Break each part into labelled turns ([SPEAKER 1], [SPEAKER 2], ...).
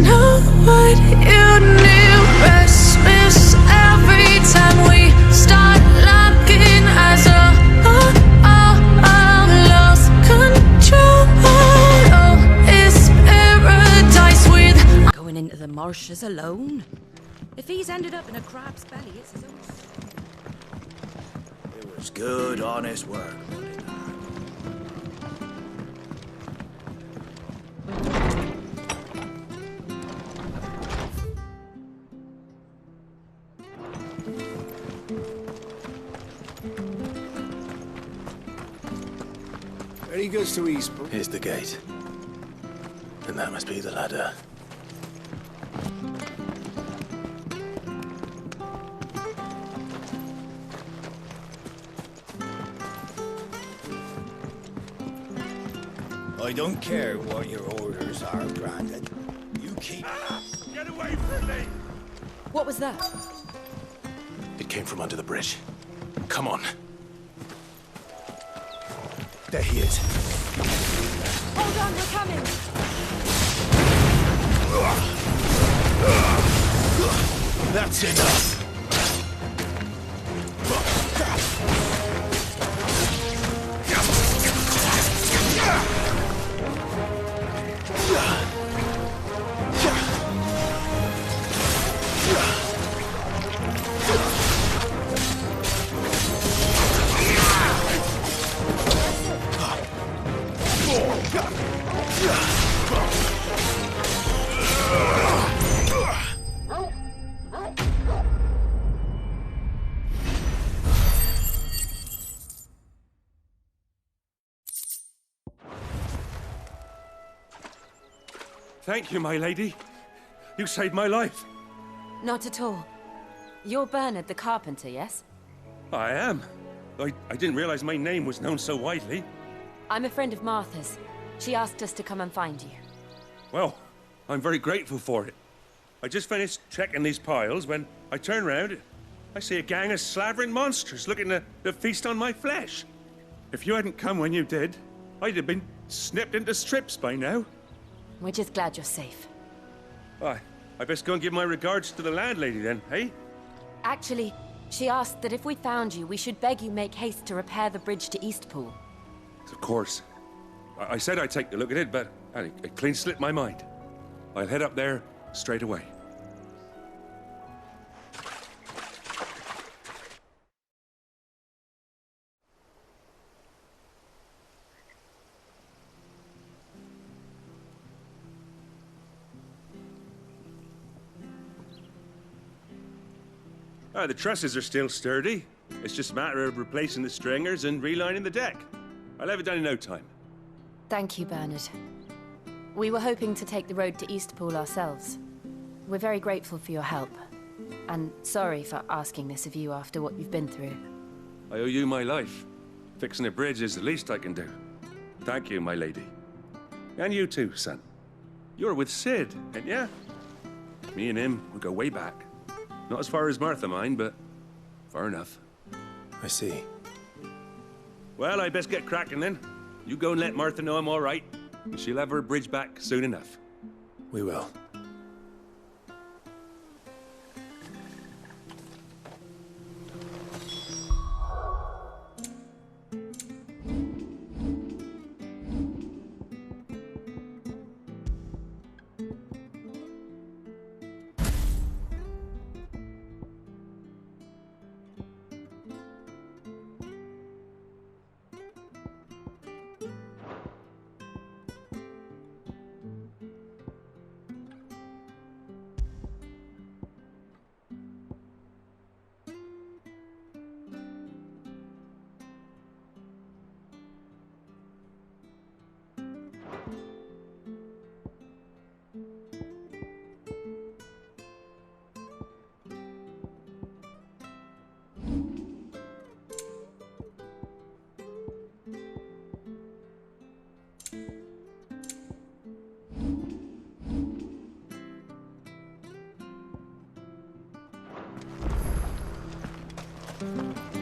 [SPEAKER 1] know what you knew. Restless every time we start locking eyes. Lost control. Oh, it's paradise with
[SPEAKER 2] going into the marshes alone. If he's ended up in a crab's belly, it's his own.
[SPEAKER 3] It was good, honest work.
[SPEAKER 4] Ready goes to Eastbourne.
[SPEAKER 3] Here's the gate. And that must be the ladder. I don't care what your orders are, Brandon. You keep...
[SPEAKER 5] Get away from me!
[SPEAKER 2] What was that?
[SPEAKER 3] It came from under the bridge. Come on.
[SPEAKER 4] There he is.
[SPEAKER 2] Hold on, we're coming!
[SPEAKER 3] That's enough.
[SPEAKER 5] Thank you, my lady. You saved my life.
[SPEAKER 2] Not at all. You're Bernard the carpenter, yes?
[SPEAKER 5] I am. I didn't realize my name was known so widely.
[SPEAKER 2] I'm a friend of Martha's. She asked us to come and find you.
[SPEAKER 5] Well, I'm very grateful for it. I just finished checking these piles when I turn round. I see a gang of slavering monsters looking to feast on my flesh. If you hadn't come when you did, I'd have been snipped into strips by now.
[SPEAKER 2] We're just glad you're safe.
[SPEAKER 5] I best go and give my regards to the landlady then, eh?
[SPEAKER 2] Actually, she asked that if we found you, we should beg you make haste to repair the bridge to Eastpool.
[SPEAKER 5] Of course. I said I'd take a look at it, but it clean slipped my mind. I'll head up there straight away. The trusses are still sturdy. It's just a matter of replacing the stringers and relining the deck. I'll have it done in no time.
[SPEAKER 2] Thank you, Bernard. We were hoping to take the road to Eastpool ourselves. We're very grateful for your help. And sorry for asking this of you after what you've been through.
[SPEAKER 5] I owe you my life. Fixing a bridge is the least I can do. Thank you, my lady. And you too, son. You're with Sid, ain't ya? Me and him, we go way back. Not as far as Martha, mind, but far enough.
[SPEAKER 3] I see.
[SPEAKER 5] Well, I best get cracking then. You go and let Martha know I'm all right. And she'll have her bridge back soon enough.
[SPEAKER 3] We will.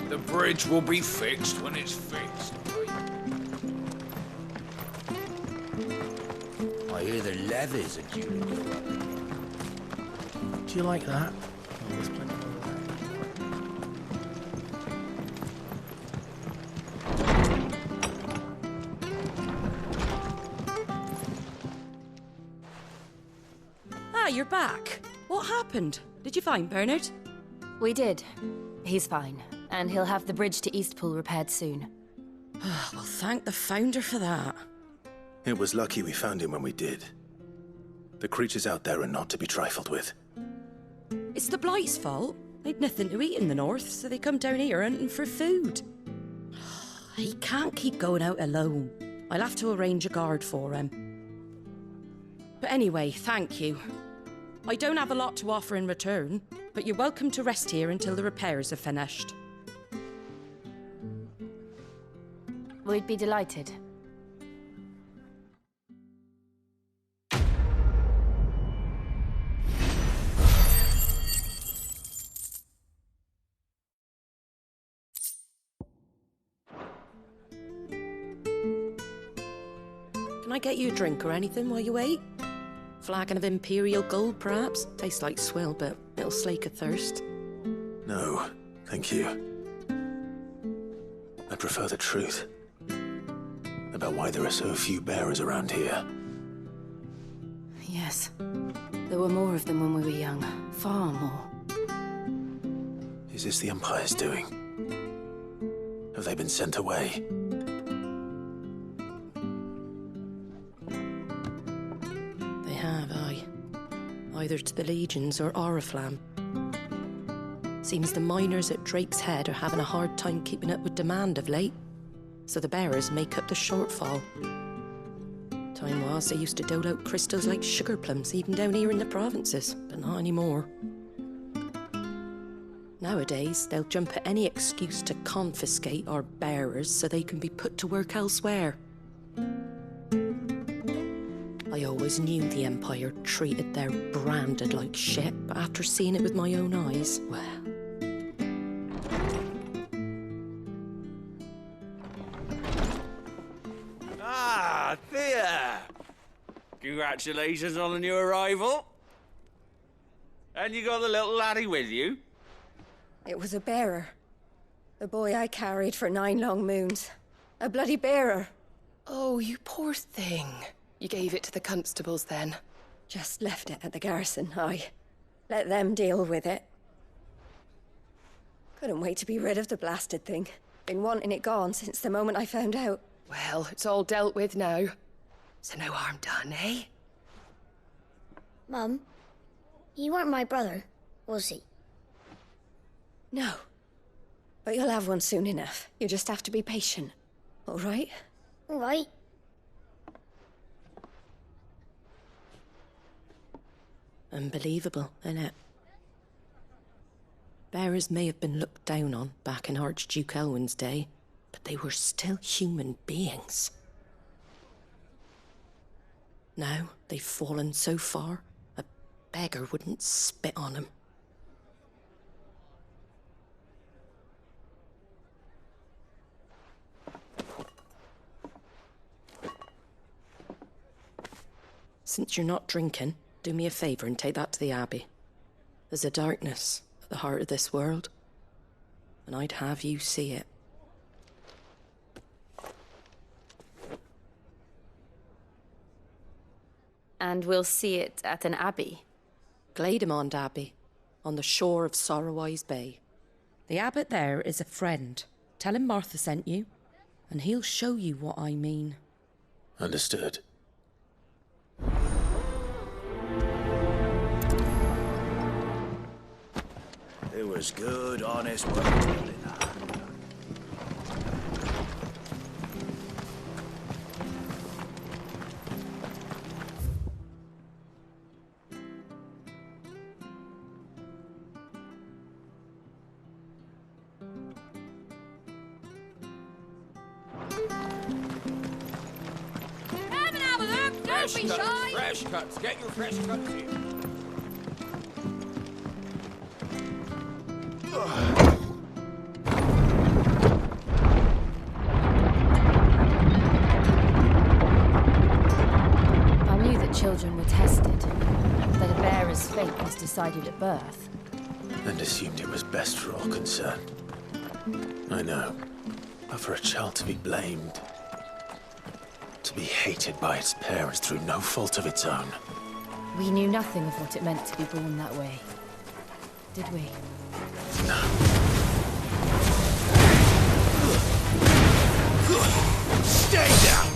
[SPEAKER 6] The bridge will be fixed when it's fixed. I
[SPEAKER 3] I hear the levies are due to go up.
[SPEAKER 7] Do you like that?
[SPEAKER 8] Ah, you're back. What happened? Did you find Bernard?
[SPEAKER 2] We did. He's fine, and he'll have the bridge to Eastpool repaired soon.
[SPEAKER 8] Well, thank the founder for that.
[SPEAKER 4] It was lucky we found him when we did. The creatures out there are not to be trifled with.
[SPEAKER 8] It's the Blight's fault. They'd nothing to eat in the north, so they come down here hunting for food. He can't keep going out alone. I'll have to arrange a guard for him. But anyway, thank you. I don't have a lot to offer in return, but you're welcome to rest here until the repairs are finished.
[SPEAKER 2] We'd be delighted.
[SPEAKER 8] Can I get you a drink or anything while you wait? Flagon of Imperial Gold, perhaps? Tastes like swill, but it'll slake a thirst.
[SPEAKER 4] No, thank you. I prefer the truth. About why there are so few bearers around here.
[SPEAKER 2] Yes. There were more of them when we were young. Far more.
[SPEAKER 4] Is this the Empire's doing? Have they been sent away?
[SPEAKER 8] They have, aye. Either to the Legions or Oriflamme. Seems the miners at Drake's Head are having a hard time keeping up with demand of late, so the bearers make up the shortfall. Time was they used to dole out crystals like sugar plums even down here in the provinces, but not anymore. Nowadays, they'll jump at any excuse to confiscate our bearers so they can be put to work elsewhere. I always knew the Empire treated their branded like shit, but after seeing it with my own eyes, well...
[SPEAKER 6] Ah, Thea! Congratulations on the new arrival. And you got the little laddie with you?
[SPEAKER 9] It was a bearer. The boy I carried for 9 long moons. A bloody bearer.
[SPEAKER 10] Oh, you poor thing. You gave it to the constables then?
[SPEAKER 9] Just left it at the garrison, aye. Let them deal with it. Couldn't wait to be rid of the blasted thing. Been wanting it gone since the moment I found out.
[SPEAKER 10] Well, it's all dealt with now. So no harm done, eh?
[SPEAKER 11] Mum, you weren't my brother, was he?
[SPEAKER 9] No. But you'll have one soon enough. You just have to be patient. All right?
[SPEAKER 11] All right.
[SPEAKER 8] Unbelievable, innit? Bearers may have been looked down on back in Archduke Elwin's day, but they were still human beings. Now they've fallen so far, a beggar wouldn't spit on them. Since you're not drinking, do me a favour and take that to the Abbey. There's a darkness at the heart of this world, and I'd have you see it.
[SPEAKER 2] And we'll see it at an abbey.
[SPEAKER 8] Glademond Abbey, on the shore of Sorrowwise Bay. The abbot there is a friend. Tell him Martha sent you, and he'll show you what I mean.
[SPEAKER 4] Understood.
[SPEAKER 3] It was good, honest work building that.
[SPEAKER 1] Come and have a look, don't be shy!
[SPEAKER 6] Fresh cuts. Get your fresh cuts here.
[SPEAKER 2] I knew that fate was decided at birth.
[SPEAKER 4] And assumed it was best for all concerned. I know. But for a child to be blamed, to be hated by its parents through no fault of its own.
[SPEAKER 2] We knew nothing of what it meant to be born that way. Did we?
[SPEAKER 4] No. Stay down!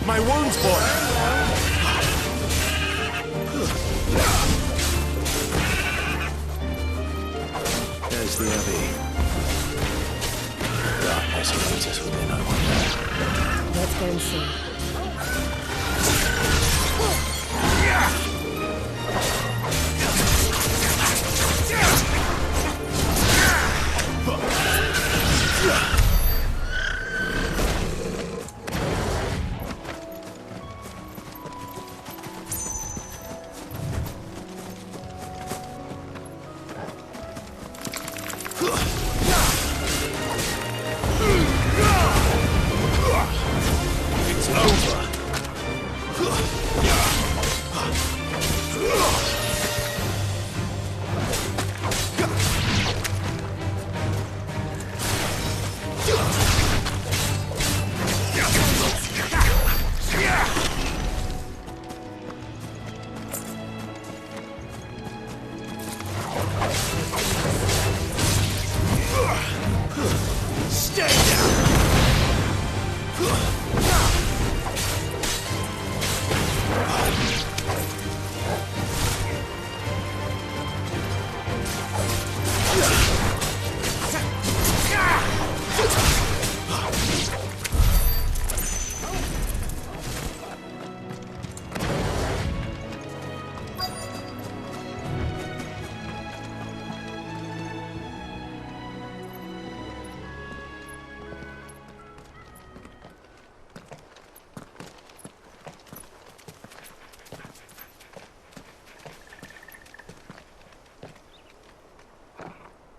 [SPEAKER 4] My wounds, boy! There's the Abbey. Darkness awaits us within, I wonder.
[SPEAKER 2] Let's go and see.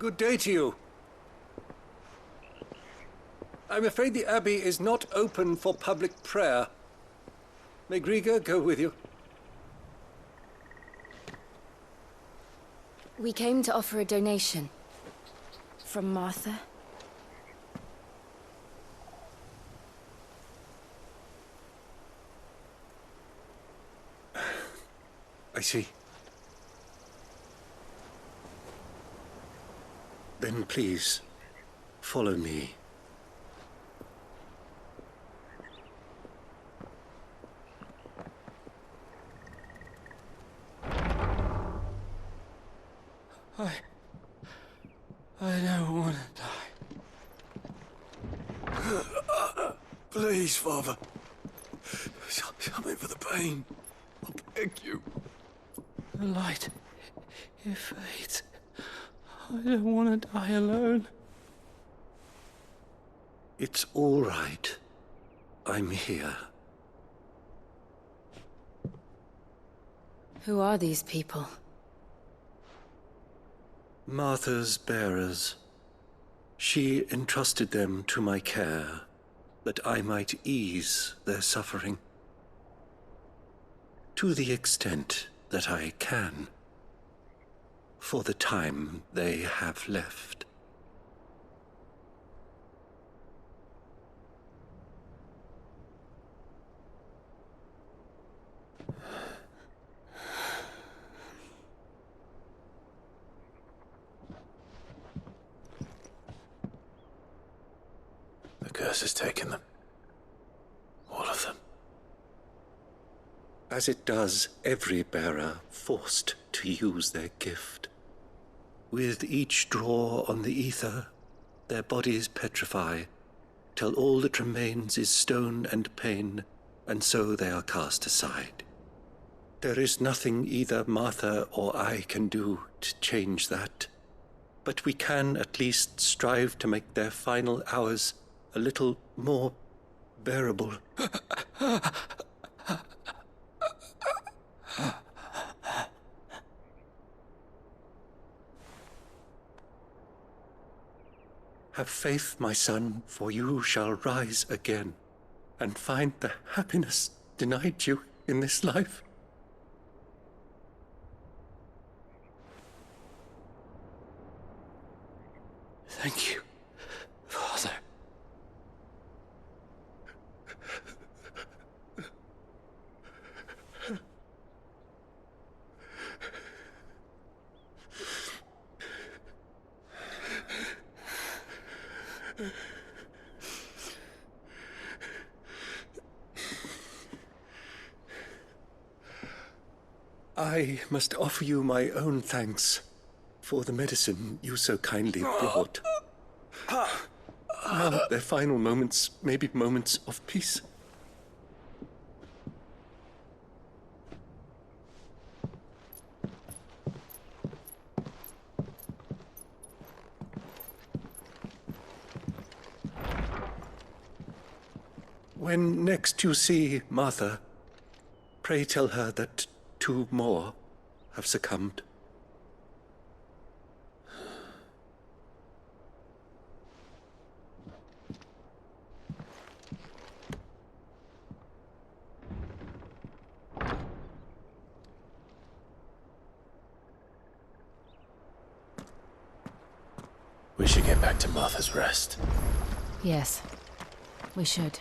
[SPEAKER 12] Good day to you. I'm afraid the Abbey is not open for public prayer. May Griga go with you?
[SPEAKER 2] We came to offer a donation. From Martha.
[SPEAKER 12] I see. Then please, follow me.
[SPEAKER 3] I don't want to die. Please, Father. Help me for the pain. I beg you.
[SPEAKER 7] The light, it fades. I don't want to die alone.
[SPEAKER 12] It's all right. I'm here.
[SPEAKER 2] Who are these people?
[SPEAKER 12] Martha's bearers. She entrusted them to my care, that I might ease their suffering. To the extent that I can, for the time they have left.
[SPEAKER 4] The curse has taken them. All of them.
[SPEAKER 12] As it does every bearer forced to use their gift. With each draw on the ether, their bodies petrify, till all that remains is stone and pain, and so they are cast aside. There is nothing either Martha or I can do to change that, but we can at least strive to make their final hours a little more bearable. Have faith, my son, for you shall rise again and find the happiness denied you in this life.
[SPEAKER 7] Thank you, Father.
[SPEAKER 12] I must offer you my own thanks for the medicine you so kindly brought. Now their final moments may be moments of peace. When next you see Martha, pray tell her that 2 more have succumbed.
[SPEAKER 4] We should get back to Martha's Rest.
[SPEAKER 2] Yes, we should.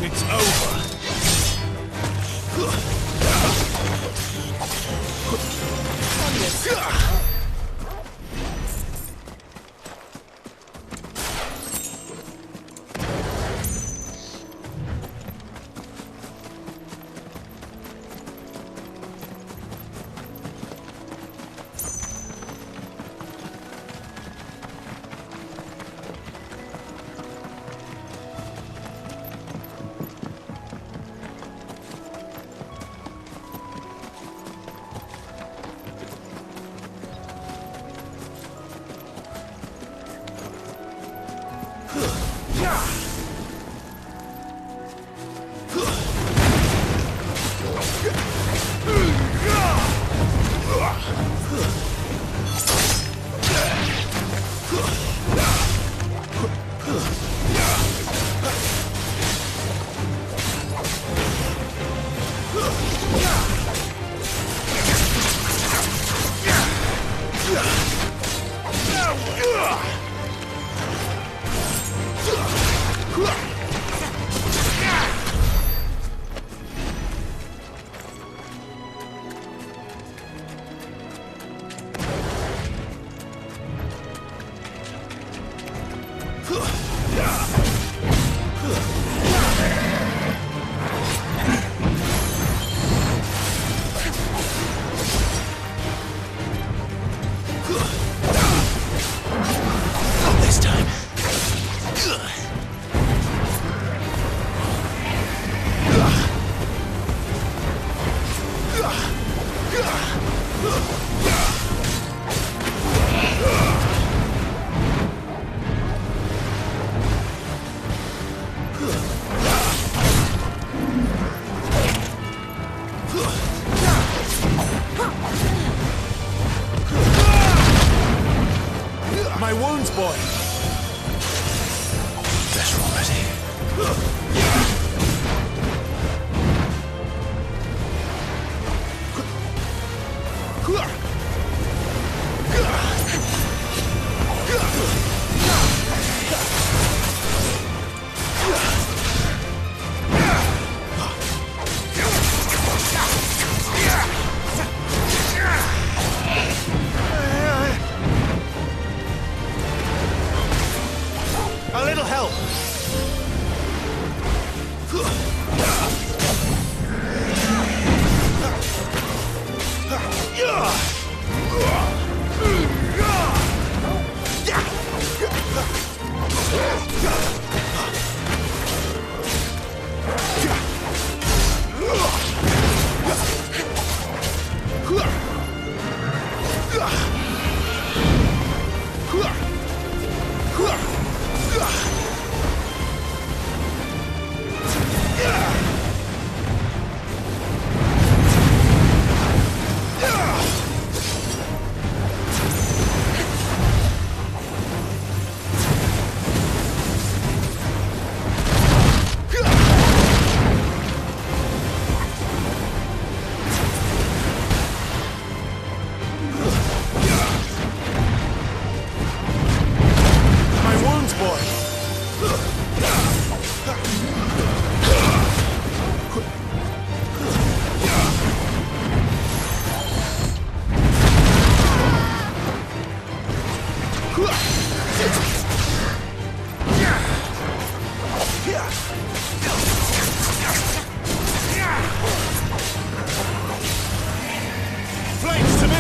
[SPEAKER 3] It's over. My wounds, boy!
[SPEAKER 4] Better already.
[SPEAKER 3] A little help! Flames to me!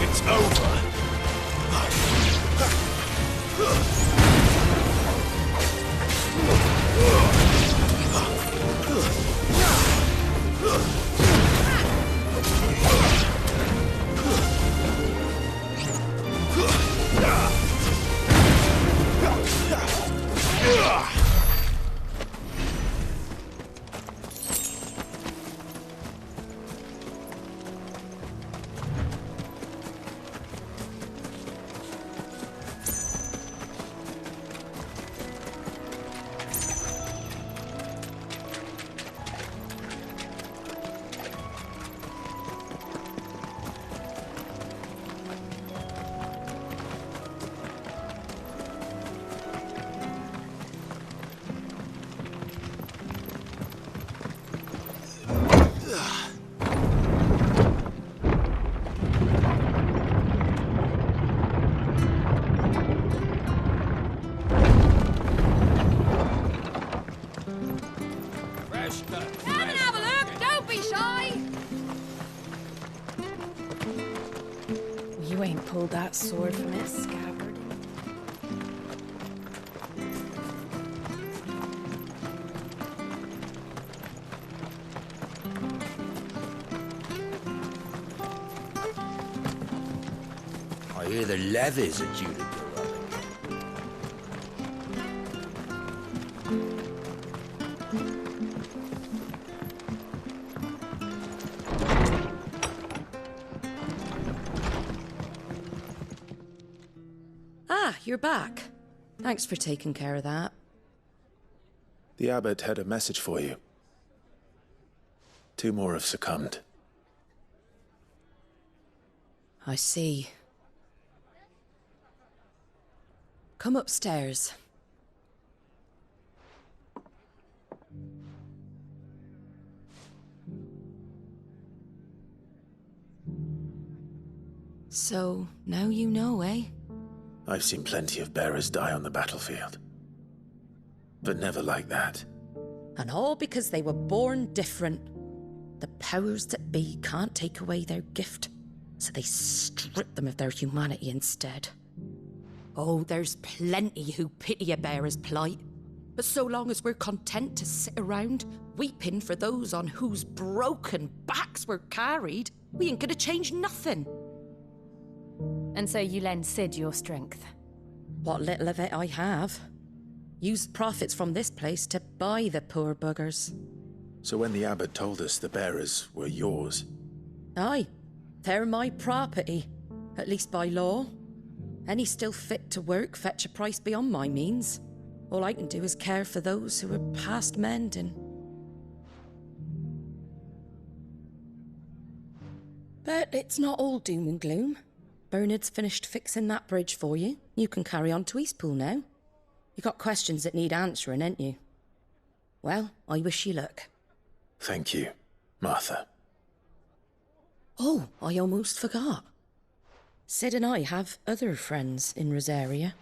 [SPEAKER 3] It's over.
[SPEAKER 1] Come and have a look. Don't be shy.
[SPEAKER 2] You ain't pulled that sword from its scabbard.
[SPEAKER 13] I hear the levies are due to go up.
[SPEAKER 8] you're back. Thanks for taking care of that.
[SPEAKER 4] The abbot had a message for you. 2 more have succumbed.
[SPEAKER 8] I see. Come upstairs. So, now you know, eh?
[SPEAKER 4] I've seen plenty of bearers die on the battlefield. But never like that.
[SPEAKER 8] And all because they were born different. The powers that be can't take away their gift, so they strip them of their humanity instead. Oh, there's plenty who pity a bearer's plight. But so long as we're content to sit around, weeping for those on whose broken backs we're carried, we ain't gonna change nothing.
[SPEAKER 2] And so you lend Sid your strength?
[SPEAKER 8] What little of it I have. Used profits from this place to buy the poor buggers.
[SPEAKER 4] So when the abbot told us the bearers were yours...
[SPEAKER 8] Aye, they're my property, at least by law. Any still fit to work fetch a price beyond my means. All I can do is care for those who are past mending. But it's not all doom and gloom. Bernard's finished fixing that bridge for you. You can carry on to Eastpool now. You got questions that need answering, ain't you? Well, I wish you luck.
[SPEAKER 4] Thank you, Martha.
[SPEAKER 8] Oh, I almost forgot. Sid and I have other friends in Rosalia.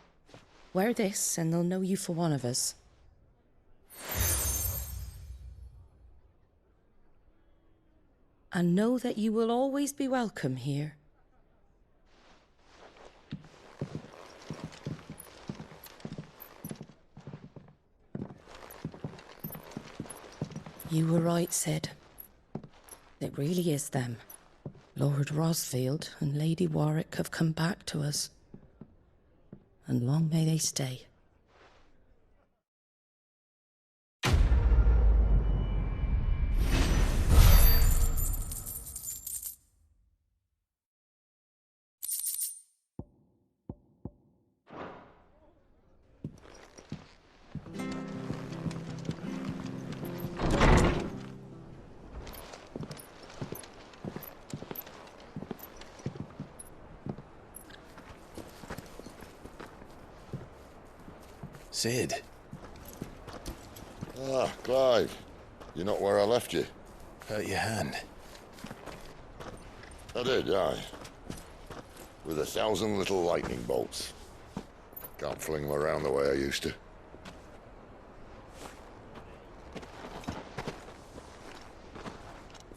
[SPEAKER 8] Wear this and they'll know you for one of us. And know that you will always be welcome here. You were right, Sid. It really is them. Lord Rosfield and Lady Warwick have come back to us. And long may they stay.
[SPEAKER 4] Sid.
[SPEAKER 14] Ah, Clive. You're not where I left you.
[SPEAKER 4] Hurt your hand.
[SPEAKER 14] I did, aye. With 1,000 little lightning bolts. Can't fling them around the way I used to.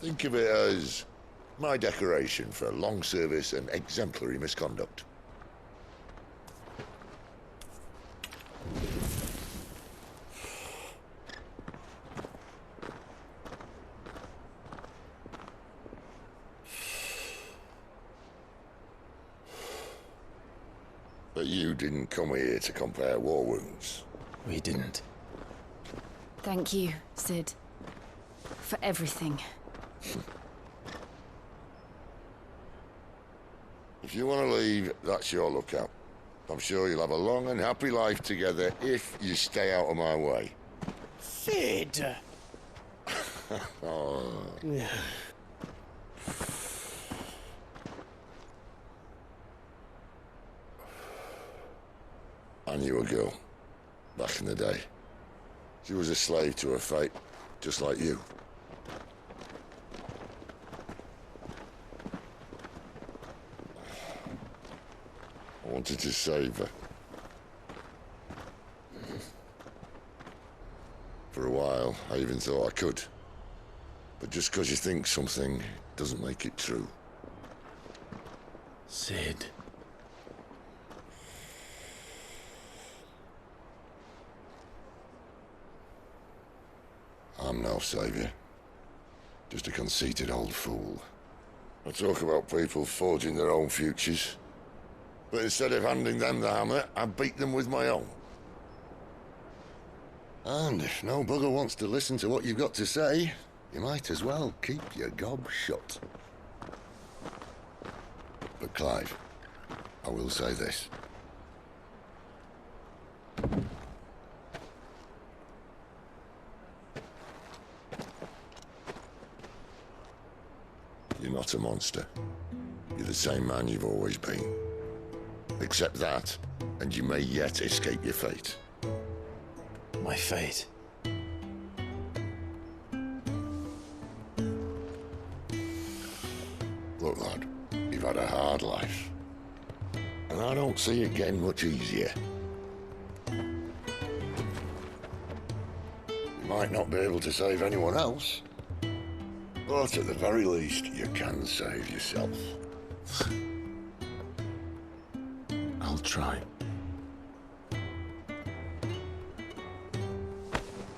[SPEAKER 14] Think of it as my decoration for long service and exemplary misconduct. But you didn't come here to compare war wounds.
[SPEAKER 4] We didn't.
[SPEAKER 2] Thank you, Sid. For everything.
[SPEAKER 14] If you want to leave, that's your lookout. I'm sure you'll have a long and happy life together if you stay out of my way.
[SPEAKER 6] Sid!
[SPEAKER 14] Oh. I knew a girl, back in the day. She was a slave to her fate, just like you. I wanted to save her. For a while, I even thought I could. But just because you think something doesn't make it true.
[SPEAKER 4] Sid.
[SPEAKER 14] I'm no saviour. Just a conceited old fool. I talk about people forging their own futures. But instead of handing them the hammer, I beat them with my own. And if no bugger wants to listen to what you've got to say, you might as well keep your gob shut. But Clive, I will say this. You're not a monster. You're the same man you've always been. Accept that, and you may yet escape your fate.
[SPEAKER 4] My fate?
[SPEAKER 14] Look, lad, you've had a hard life. And I don't see it getting much easier. You might not be able to save anyone else, but at the very least, you can save yourself.
[SPEAKER 4] I'll try.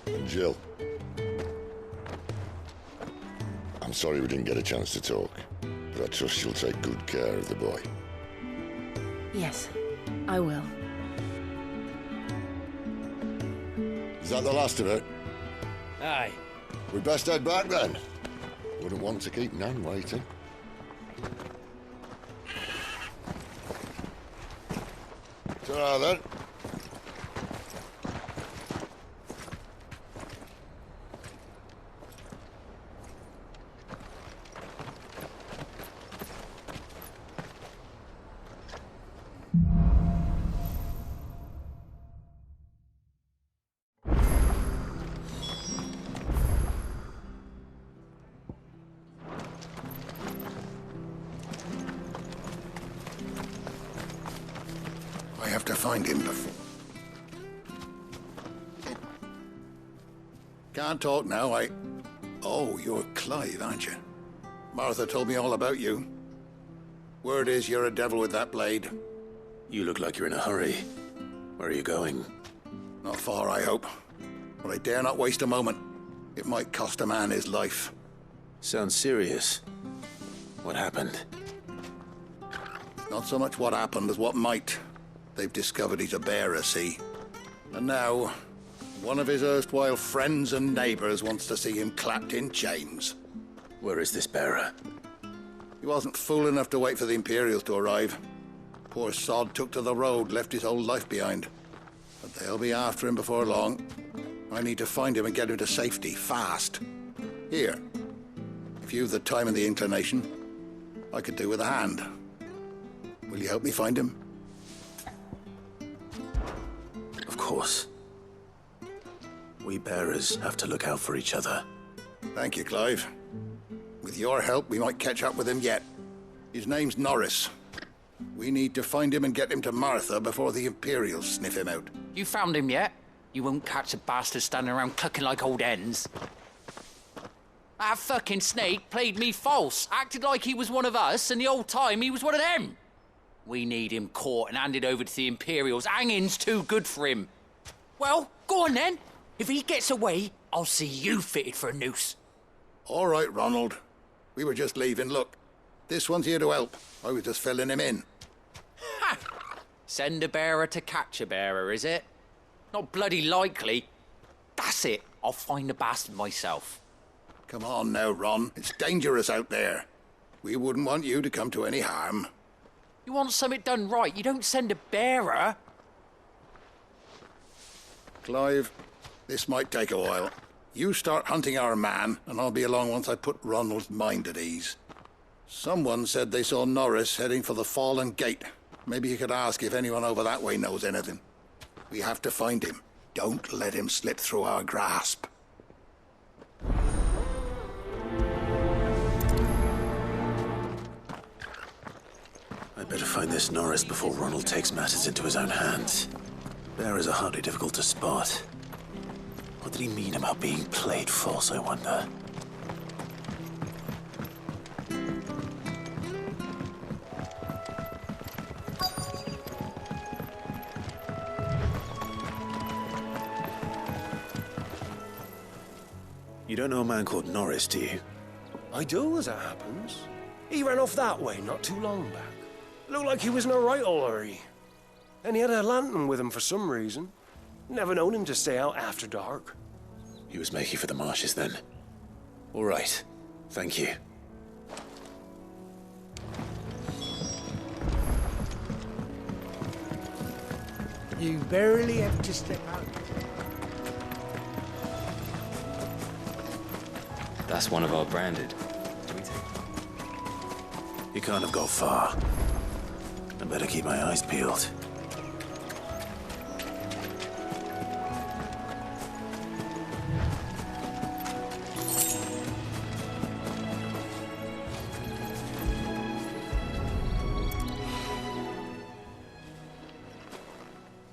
[SPEAKER 14] And Jill, I'm sorry we didn't get a chance to talk, but I trust you'll take good care of the boy.
[SPEAKER 2] Yes, I will.
[SPEAKER 14] Is that the last of it?
[SPEAKER 6] Aye.
[SPEAKER 14] We best head back then. Wouldn't want to keep Nan waiting. Ta-ra then. I have to find him before. Can't talk now, Oh, you're Clive, aren't you? Martha told me all about you. Word is you're a devil with that blade.
[SPEAKER 4] You look like you're in a hurry. Where are you going?
[SPEAKER 14] Not far, I hope. But I dare not waste a moment. It might cost a man his life.
[SPEAKER 4] Sounds serious. What happened?
[SPEAKER 14] Not so much what happened as what might. They've discovered he's a bearer, see? And now, one of his erstwhile friends and neighbours wants to see him clapped in chains.
[SPEAKER 4] Where is this bearer?
[SPEAKER 14] He wasn't fool enough to wait for the Imperials to arrive. Poor sod took to the road, left his whole life behind. But they'll be after him before long. I need to find him and get him to safety, fast. Here, if you've the time and the inclination, I could do with a hand. Will you help me find him?
[SPEAKER 4] Of course. We bearers have to look out for each other.
[SPEAKER 14] Thank you, Clive. With your help, we might catch up with him yet. His name's Norris. We need to find him and get him to Martha before the Imperials sniff him out.
[SPEAKER 15] You found him yet? You won't catch a bastard standing around clucking like old hens. That fucking snake played me false, acted like he was one of us, and the whole time he was one of them. We need him caught and handed over to the Imperials. Hanging's too good for him. Well, go on then. If he gets away, I'll see you fitted for a noose.
[SPEAKER 14] All right, Ronald. We were just leaving. Look, this one's here to help. I was just filling him in.
[SPEAKER 15] Ha! Send a bearer to catch a bearer, is it? Not bloody likely. That's it. I'll find the bastard myself.
[SPEAKER 14] Come on now, Ron. It's dangerous out there. We wouldn't want you to come to any harm.
[SPEAKER 15] You want something done right, you don't send a bearer.
[SPEAKER 14] Clive, this might take a while. You start hunting our man, and I'll be along once I put Ronald's mind at ease. Someone said they saw Norris heading for the Fallen Gate. Maybe you could ask if anyone over that way knows anything. We have to find him. Don't let him slip through our grasp.
[SPEAKER 4] I'd better find this Norris before Ronald takes matters into his own hands. Bearers are hardly difficult to spot. What did he mean about being played false, I wonder? You don't know a man called Norris, do you?
[SPEAKER 3] I do, as it happens. He ran off that way not too long back. Looked like he was in a right old hurry. And he had a lantern with him for some reason. Never known him to stay out after dark.
[SPEAKER 4] He was making for the marshes then. All right. Thank you.
[SPEAKER 16] You barely have to step out.
[SPEAKER 17] That's one of our branded. Do we take
[SPEAKER 4] He can't have got far. I better keep my eyes peeled.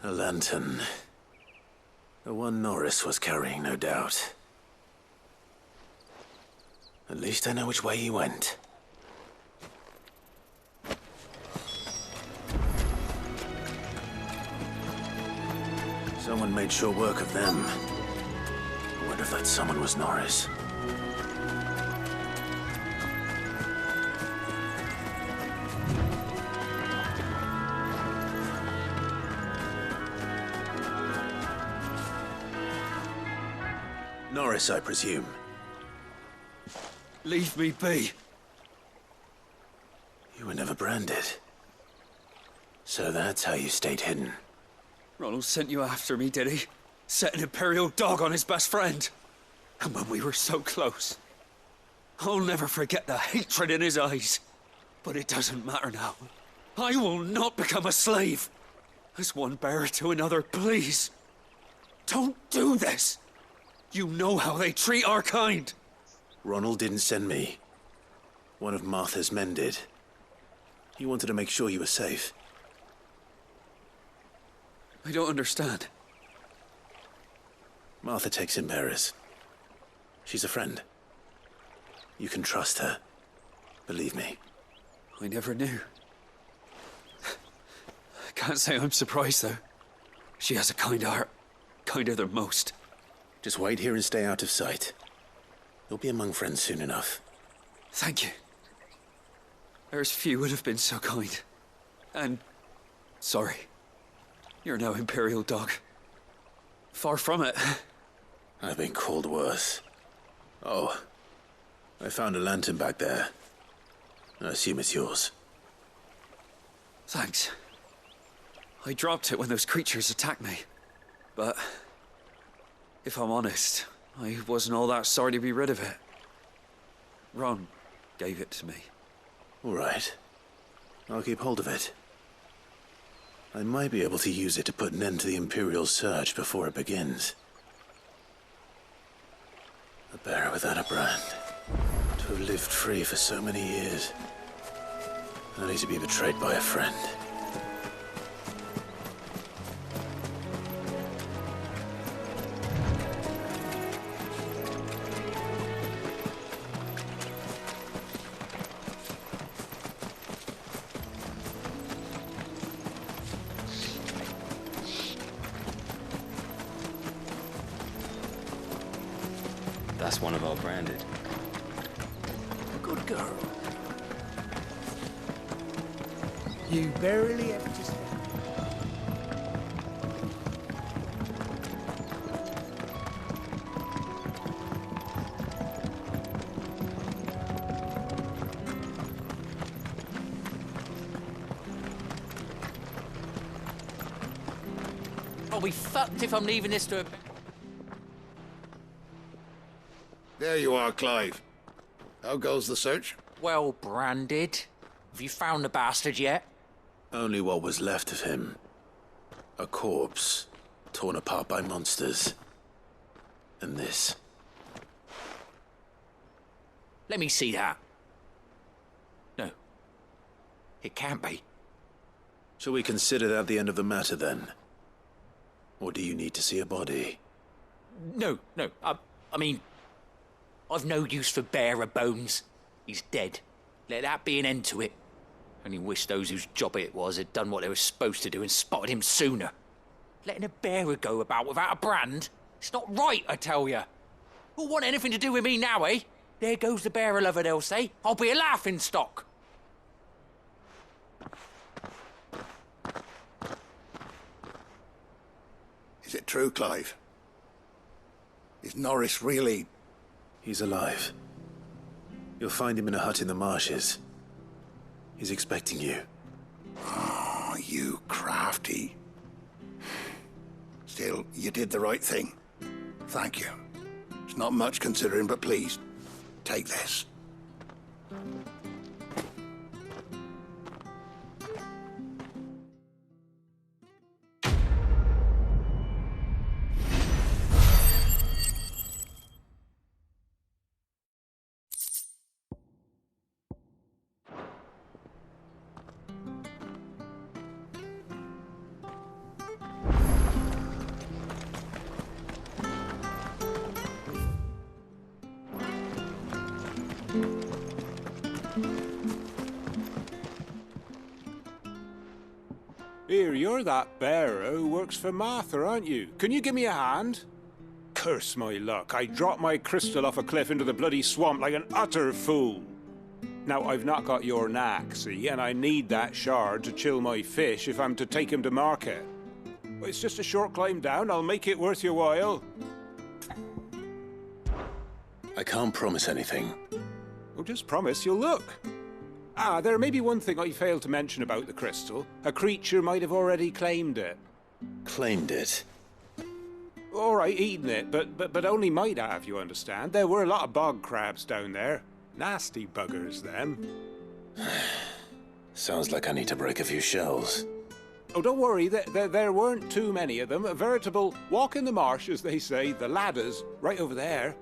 [SPEAKER 4] A lantern. The one Norris was carrying, no doubt. At least I know which way he went. Someone made short work of them. I wonder if that someone was Norris. Norris, I presume.
[SPEAKER 6] Leave me be.
[SPEAKER 4] You were never branded. So that's how you stayed hidden.
[SPEAKER 6] Ronald sent you after me, did he? Set an Imperial dog on his best friend. And when we were so close. I'll never forget the hatred in his eyes. But it doesn't matter now. I will not become a slave. As one bearer to another, please. Don't do this. You know how they treat our kind.
[SPEAKER 4] Ronald didn't send me. One of Martha's men did. He wanted to make sure you were safe.
[SPEAKER 6] I don't understand.
[SPEAKER 4] Martha takes in bearers. She's a friend. You can trust her. Believe me.
[SPEAKER 6] I never knew. I can't say I'm surprised, though. She has a kind heart. Kinder than most.
[SPEAKER 4] Just wait here and stay out of sight. You'll be among friends soon enough.
[SPEAKER 6] Thank you. There's few would have been so kind. And sorry. You're no Imperial dog. Far from it.
[SPEAKER 4] I've been called worse. Oh, I found a lantern back there. I assume it's yours.
[SPEAKER 6] Thanks. I dropped it when those creatures attacked me. But if I'm honest, I wasn't all that sorry to be rid of it. Ron gave it to me.
[SPEAKER 4] All right. I'll keep hold of it. I might be able to use it to put an end to the Imperial surge before it begins. A bearer without a brand. To have lived free for so many years. Only to be betrayed by a friend.
[SPEAKER 17] That's one of our branded.
[SPEAKER 16] Good girl. You barely have to step.
[SPEAKER 15] I'll be fucked if I'm leaving this to a...
[SPEAKER 14] There you are, Clive. How goes the search?
[SPEAKER 15] Well branded. Have you found the bastard yet?
[SPEAKER 4] Only what was left of him. A corpse, torn apart by monsters. And this.
[SPEAKER 15] Let me see that. No. It can't be.
[SPEAKER 4] Shall we consider that the end of the matter, then? Or do you need to see a body?
[SPEAKER 15] No. I mean... I've no use for bearer bones. He's dead. Let that be an end to it. Only wish those whose job it was had done what they were supposed to do and spotted him sooner. Letting a bearer go about without a brand? It's not right, I tell you. Who'll want anything to do with me now, eh? There goes the bearer lover, they'll say. I'll be a laughing stock.
[SPEAKER 14] Is it true, Clive? Is Norris really...
[SPEAKER 4] He's alive. You'll find him in a hut in the marshes. He's expecting you.
[SPEAKER 14] Oh, you crafty. Still, you did the right thing. Thank you. It's not much considering, but please, take this.
[SPEAKER 18] Here, you're that bearer who works for Martha, aren't you? Can you give me a hand? Curse my luck, I dropped my crystal off a cliff into the bloody swamp like an utter fool. Now, I've not got your knack, see, and I need that shard to chill my fish if I'm to take him to market. Well, it's just a short climb down, I'll make it worth your while.
[SPEAKER 4] I can't promise anything.
[SPEAKER 18] Well, just promise you'll look. Ah, there may be one thing I failed to mention about the crystal. A creature might have already claimed it.
[SPEAKER 4] Claimed it?
[SPEAKER 18] All right, eaten it, but only might have, you understand. There were a lot of bog crabs down there. Nasty buggers, them.
[SPEAKER 4] Sounds like I need to break a few shells.
[SPEAKER 18] Oh, don't worry, there weren't too many of them. A veritable walk in the marsh, as they say. The ladders, right over there.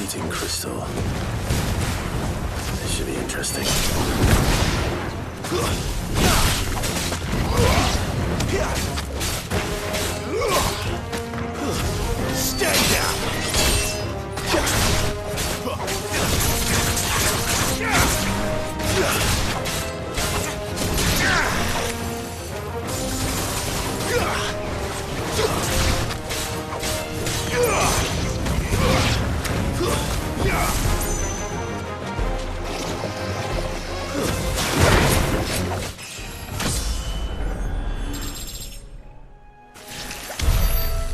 [SPEAKER 4] Eating crystal. This should be interesting.
[SPEAKER 16] Stay down!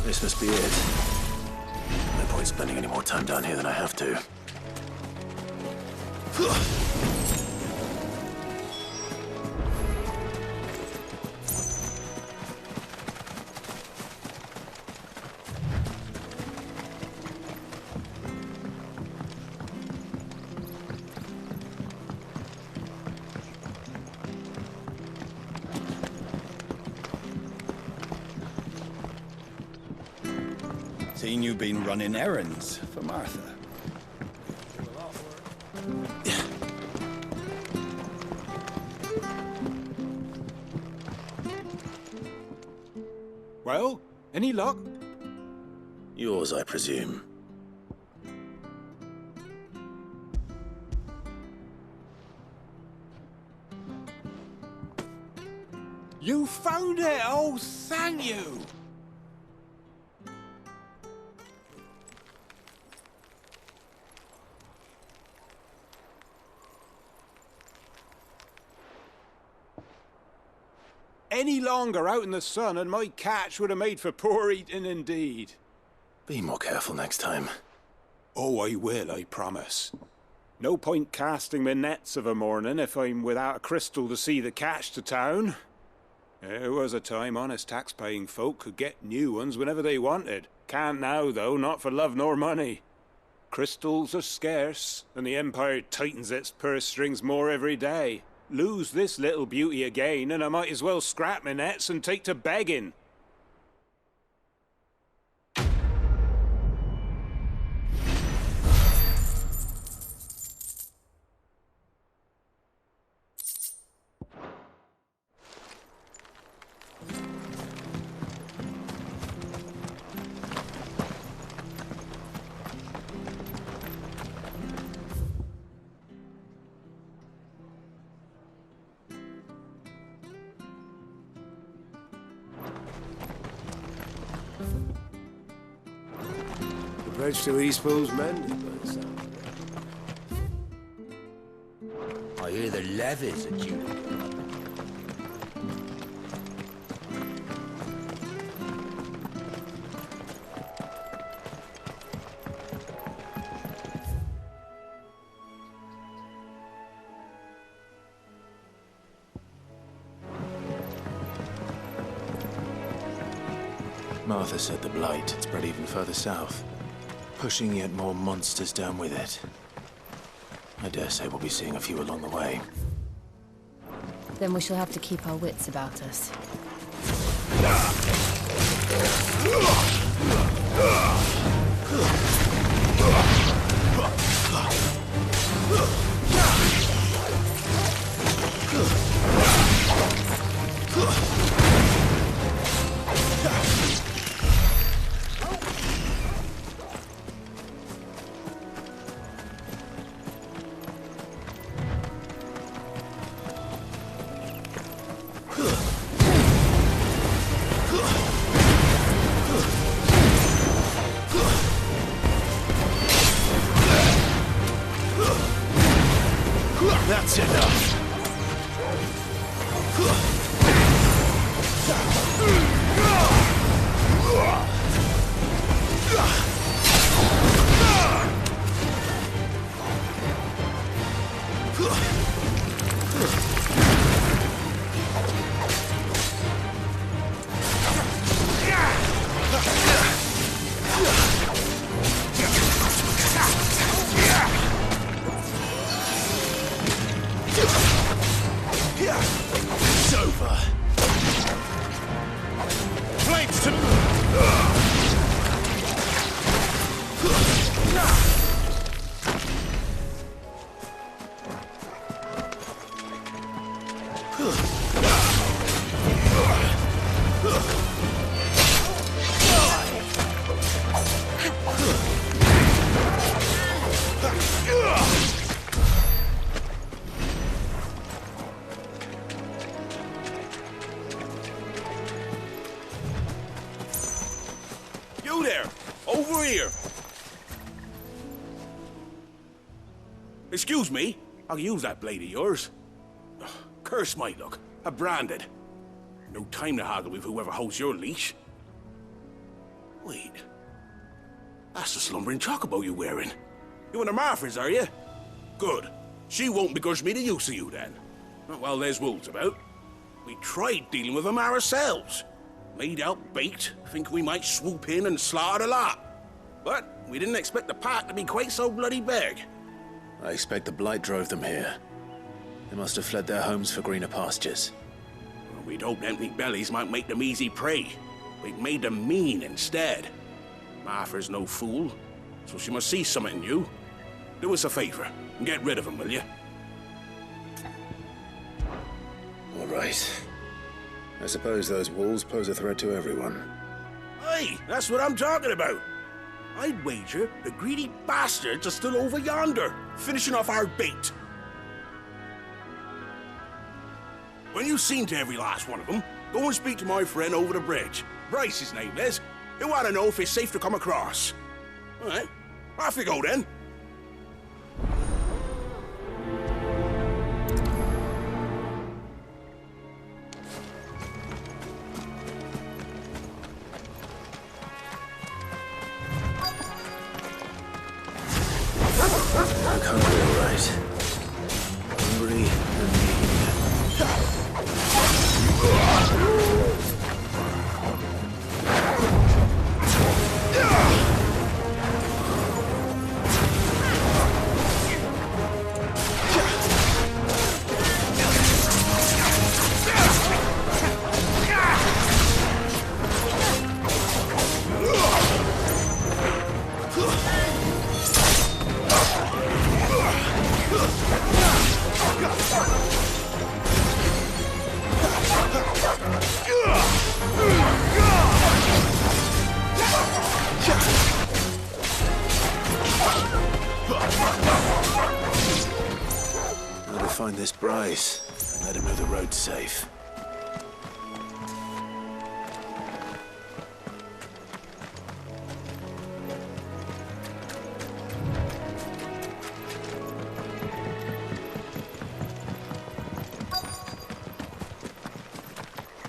[SPEAKER 4] This must be it. No point spending any more time down here than I have to.
[SPEAKER 13] Seen you've been running errands for Martha.
[SPEAKER 18] Well, any luck?
[SPEAKER 4] Yours, I presume.
[SPEAKER 18] You found it! Oh, thank you! Any longer out in the sun and my catch would have made for poor eating indeed.
[SPEAKER 4] Be more careful next time.
[SPEAKER 18] Oh, I will, I promise. No point casting my nets of a morning if I'm without a crystal to see the catch to town. There was a time honest tax-paying folk could get new ones whenever they wanted. Can't now, though, not for love nor money. Crystals are scarce, and the Empire tightens its purse strings more every day. Lose this little beauty again, and I might as well scrap my nets and take to begging.
[SPEAKER 3] Bridge to Eastpool's mended by the sound of it.
[SPEAKER 13] I hear the levies are due.
[SPEAKER 4] Martha said the blight had spread even further south. pushing yet more monsters down with it. I dare say we'll be seeing a few along the way.
[SPEAKER 2] Then we shall have to keep our wits about us.
[SPEAKER 4] That's enough. It's over. Flames to...
[SPEAKER 16] You there! Over here! Excuse me, I'll use that blade of yours. Ugh, curse my luck, I'm branded. No time to haggle with whoever holds your leash. Wait, that's the slumbering chocobo you're wearing. You one of Martha's, are you? Good. She won't begrudge me the use of you then. Not while there's wolves about. We tried dealing with them ourselves. Laid out bait, think we might swoop in and slaughter the lot. But we didn't expect the pack to be quite so bloody big.
[SPEAKER 4] I expect the blight drove them here. They must have fled their homes for greener pastures.
[SPEAKER 16] Well, we'd hoped empty bellies might make them easy prey. We'd made them mean instead. Martha's no fool, so she must see something in you. Do us a favor and get rid of them, will you?
[SPEAKER 4] All right. I suppose those wolves pose a threat to everyone.
[SPEAKER 16] Aye, that's what I'm talking about. I'd wager the greedy bastards are still over yonder, finishing off our bait. When you've seen to every last one of them, go and speak to my friend over the bridge. Bryce, his name is. He'll want to know if it's safe to come across. All right, off you go then.
[SPEAKER 4] I'm hungry, all right. Hungry and I'll find this Bryce and let him know the road's safe.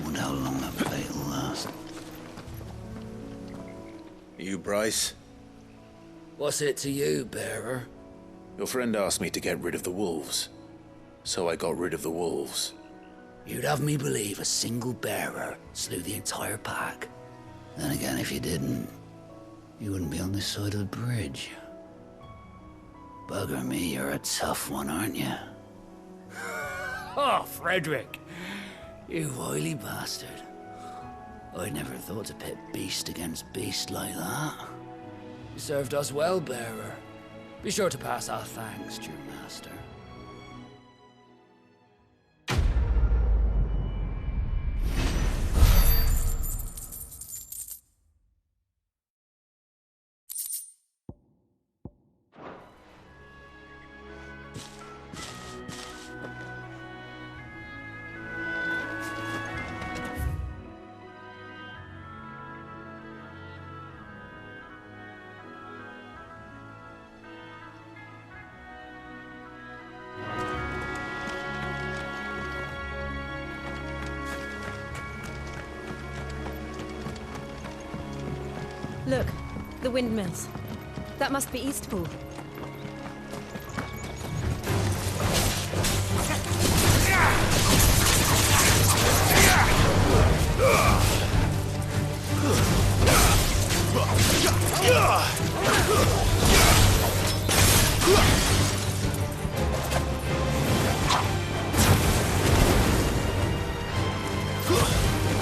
[SPEAKER 13] Wonder how long that fight will last.
[SPEAKER 4] You, Bryce?
[SPEAKER 13] What's it to you, bearer?
[SPEAKER 4] Your friend asked me to get rid of the wolves. So I got rid of the wolves.
[SPEAKER 13] You'd have me believe a single bearer slew the entire pack. Then again, if you didn't... You wouldn't be on this side of the bridge. Bugger me, you're a tough one, aren't you?
[SPEAKER 19] Oh, Frederick!
[SPEAKER 13] You wily bastard. I'd never thought to pit beast against beast like that.
[SPEAKER 19] You served us well, bearer. Be sure to pass our thanks to your master.
[SPEAKER 2] Look, the windmills. That must be Eastpool.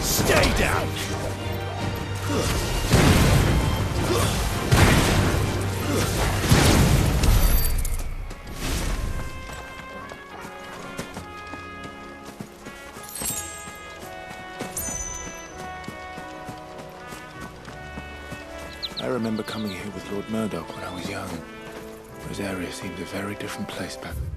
[SPEAKER 16] Stay down!
[SPEAKER 4] I remember coming here with Lord Murdoch when I was young. This area seemed a very different place back then.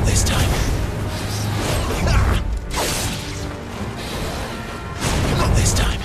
[SPEAKER 4] this time. Not this time.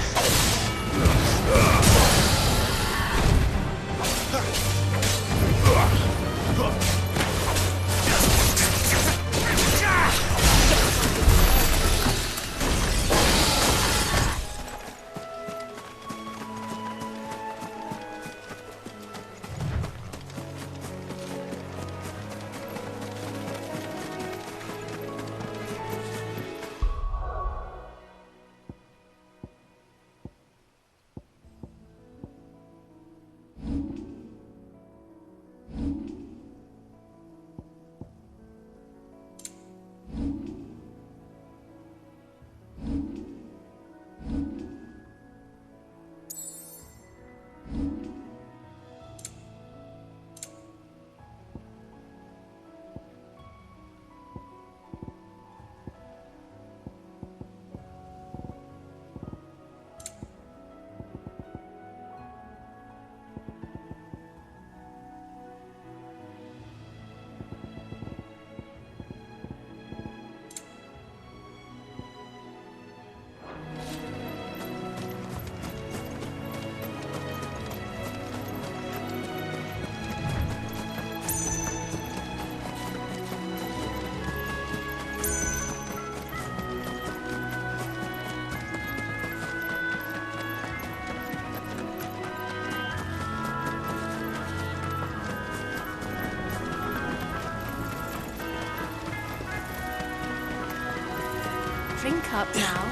[SPEAKER 2] Drink up now.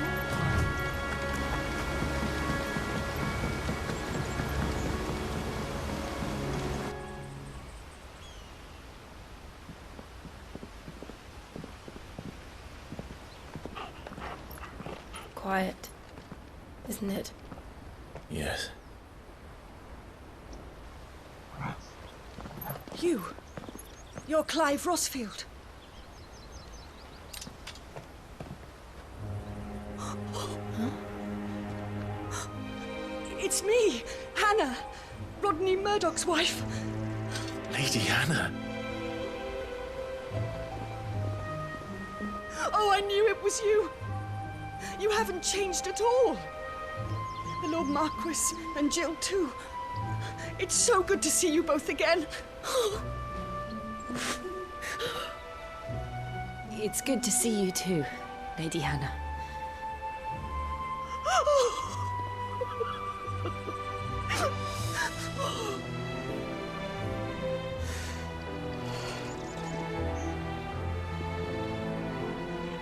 [SPEAKER 8] Quiet, isn't it?
[SPEAKER 4] Yes.
[SPEAKER 20] You're Clive Rossfield. It's me, Hannah, Rodney Murdoch's wife.
[SPEAKER 4] Lady Hannah.
[SPEAKER 20] Oh, I knew it was you. You haven't changed at all. The Lord Marquis and Jill too. It's so good to see you both again.
[SPEAKER 2] It's good to see you too, Lady Hannah.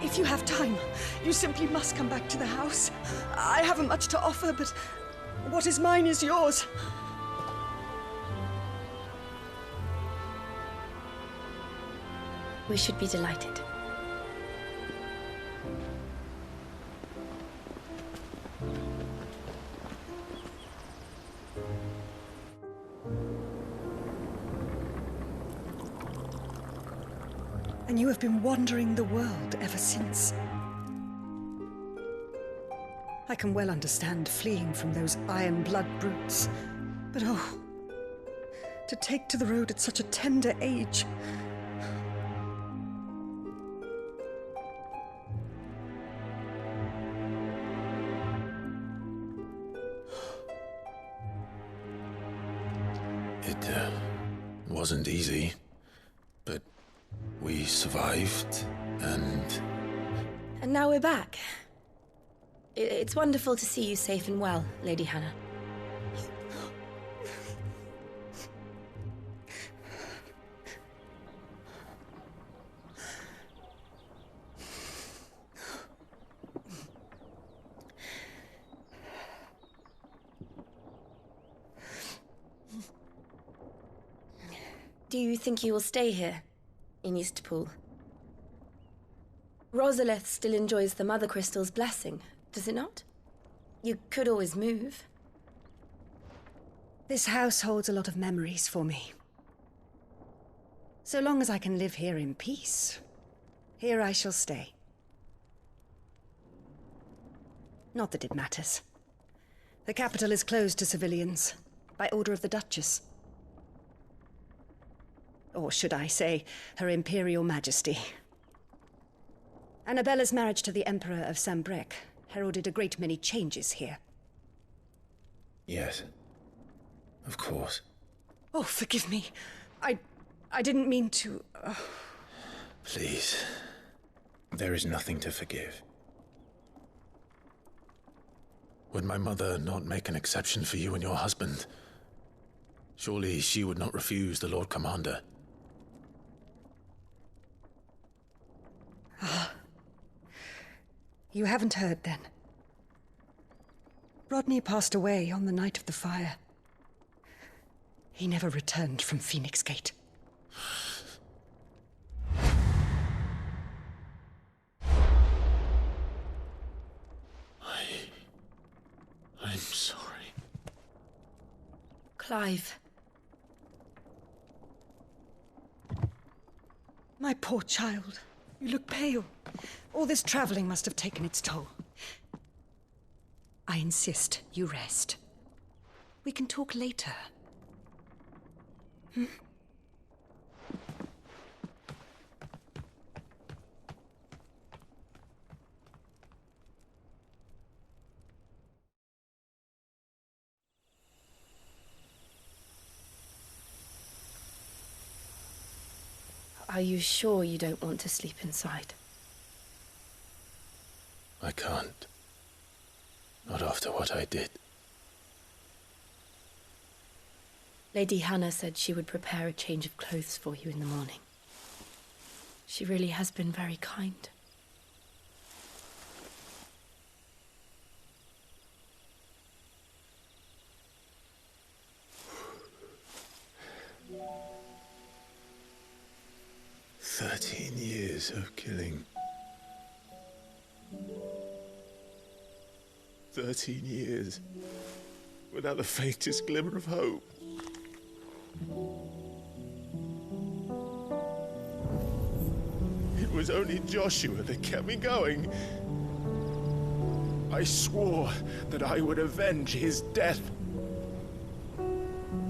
[SPEAKER 20] If you have time, you simply must come back to the house. I haven't much to offer, but what is mine is yours.
[SPEAKER 2] We should be delighted.
[SPEAKER 20] And you have been wandering the world ever since. I can well understand fleeing from those iron blood brutes, but oh, to take to the road at such a tender age.
[SPEAKER 4] It wasn't easy, but we survived, and
[SPEAKER 2] now we're back. It's wonderful to see you safe and well, Lady Hannah. Do you think you will stay here, in Eastpool? Rosalith still enjoys the Mother Crystal's blessing, does it not? You could always move.
[SPEAKER 20] This house holds a lot of memories for me. So long as I can live here in peace, here I shall stay. Not that it matters. The capital is closed to civilians, by order of the Duchess. Or should I say, Her Imperial Majesty.
[SPEAKER 21] Annabella's marriage to the Emperor of Sambrec heralded a great many changes here.
[SPEAKER 4] Yes. Of course.
[SPEAKER 21] Oh, forgive me. I didn't mean to...
[SPEAKER 4] Please. There is nothing to forgive. Would my mother not make an exception for you and your husband? Surely she would not refuse the Lord Commander.
[SPEAKER 21] You haven't heard, then. Rodney passed away on the night of the fire. He never returned from Phoenix Gate.
[SPEAKER 4] I'm sorry.
[SPEAKER 21] Clive. My poor child. You look pale. All this traveling must have taken its toll. I insist you rest. We can talk later. Hmm?
[SPEAKER 2] Are you sure you don't want to sleep inside?
[SPEAKER 4] I can't. Not after what I did.
[SPEAKER 2] Lady Hannah said she would prepare a change of clothes for you in the morning. She really has been very kind.
[SPEAKER 4] Years of killing. 13 years without the faintest glimmer of hope. It was only Joshua that kept me going. I swore that I would avenge his death.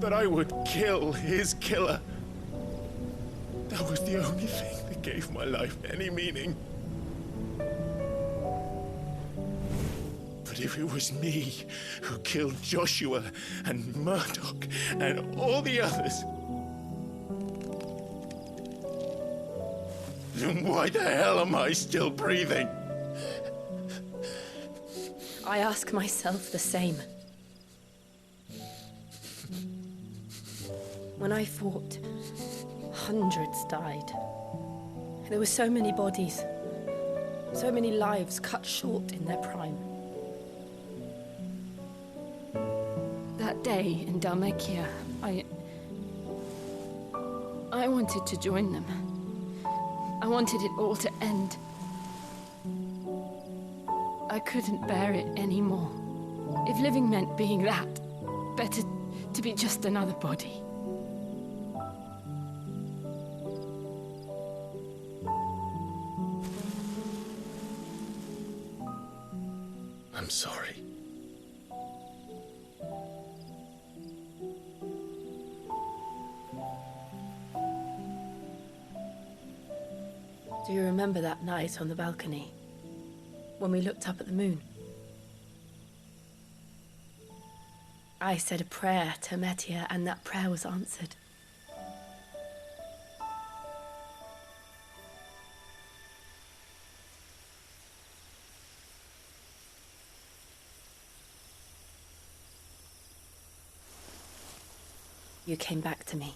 [SPEAKER 4] That I would kill his killer. That was the only thing that gave my life any meaning. But if it was me who killed Joshua and Murdoch and all the others, then why the hell am I still breathing?
[SPEAKER 2] I ask myself the same. When I fought, hundreds died. There were so many bodies, so many lives cut short in their prime. That day in Dalmekia, I wanted to join them. I wanted it all to end. I couldn't bear it anymore. If living meant being that, better to be just another body.
[SPEAKER 4] I'm sorry.
[SPEAKER 2] Do you remember that night on the balcony, when we looked up at the moon? I said a prayer to Metia, and that prayer was answered. You came back to me.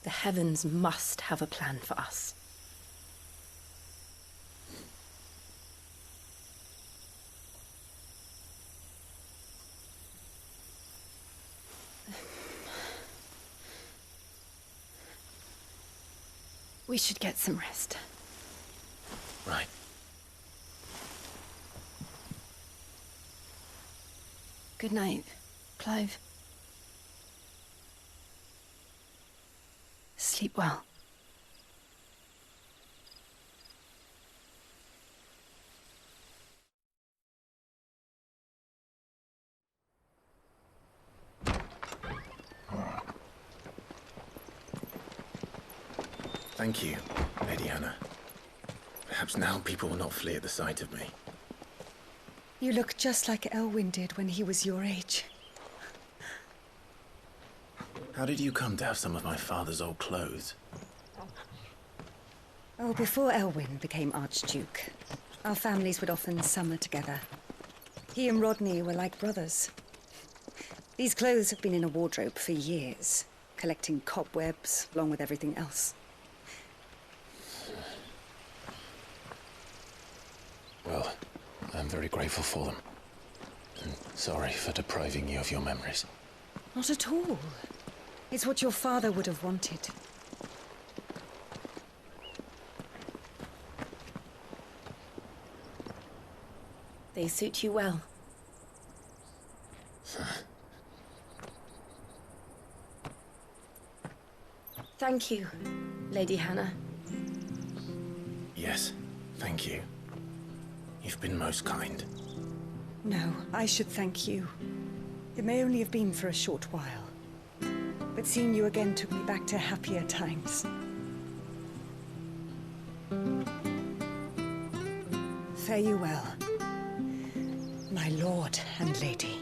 [SPEAKER 2] The heavens must have a plan for us. We should get some rest.
[SPEAKER 4] Right.
[SPEAKER 2] Good night, Clive. Sleep well.
[SPEAKER 4] Thank you, Lady Hannah. Perhaps now people will not flee at the sight of me.
[SPEAKER 21] You look just like Elwyn did when he was your age.
[SPEAKER 4] How did you come to have some of my father's old clothes?
[SPEAKER 21] Oh, before Elwyn became Archduke, our families would often summer together. He and Rodney were like brothers. These clothes have been in a wardrobe for years, collecting cobwebs along with everything else.
[SPEAKER 4] Well, I'm very grateful for them. And sorry for depriving you of your memories.
[SPEAKER 21] Not at all. It's what your father would have wanted.
[SPEAKER 2] They suit you well. Thank you, Lady Hannah.
[SPEAKER 4] Yes, thank you. You've been most kind.
[SPEAKER 21] No, I should thank you. It may only have been for a short while, but seeing you again took me back to happier times. Fare you well, my lord and lady.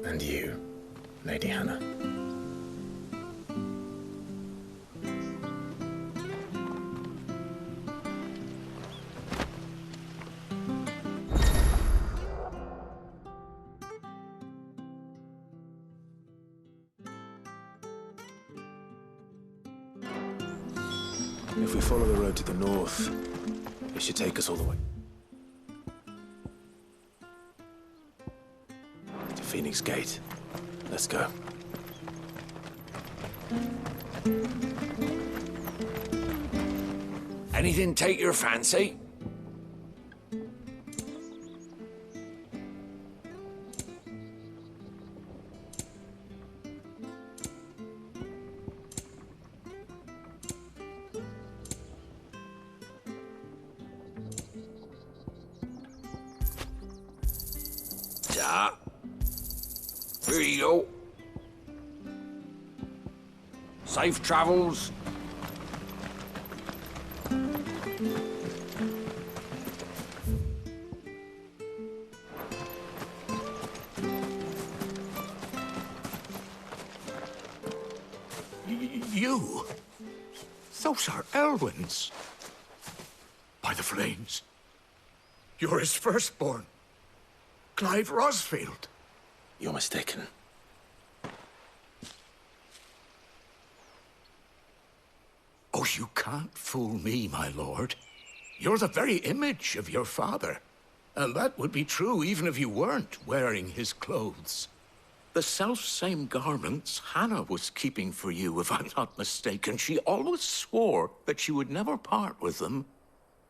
[SPEAKER 4] And you, Lady Hannah. If we follow the road to the north, it should take us all the way to Phoenix Gate. Let's go.
[SPEAKER 5] Anything take your fancy? Yeah. Here you go. Safe travels.
[SPEAKER 22] You? Those are Elwyn's. By the flames. You're his firstborn. Clive Rosfield.
[SPEAKER 4] You're mistaken.
[SPEAKER 22] Oh, you can't fool me, my lord. You're the very image of your father. And that would be true even if you weren't wearing his clothes. The self-same garments Hannah was keeping for you, if I'm not mistaken. She always swore that she would never part with them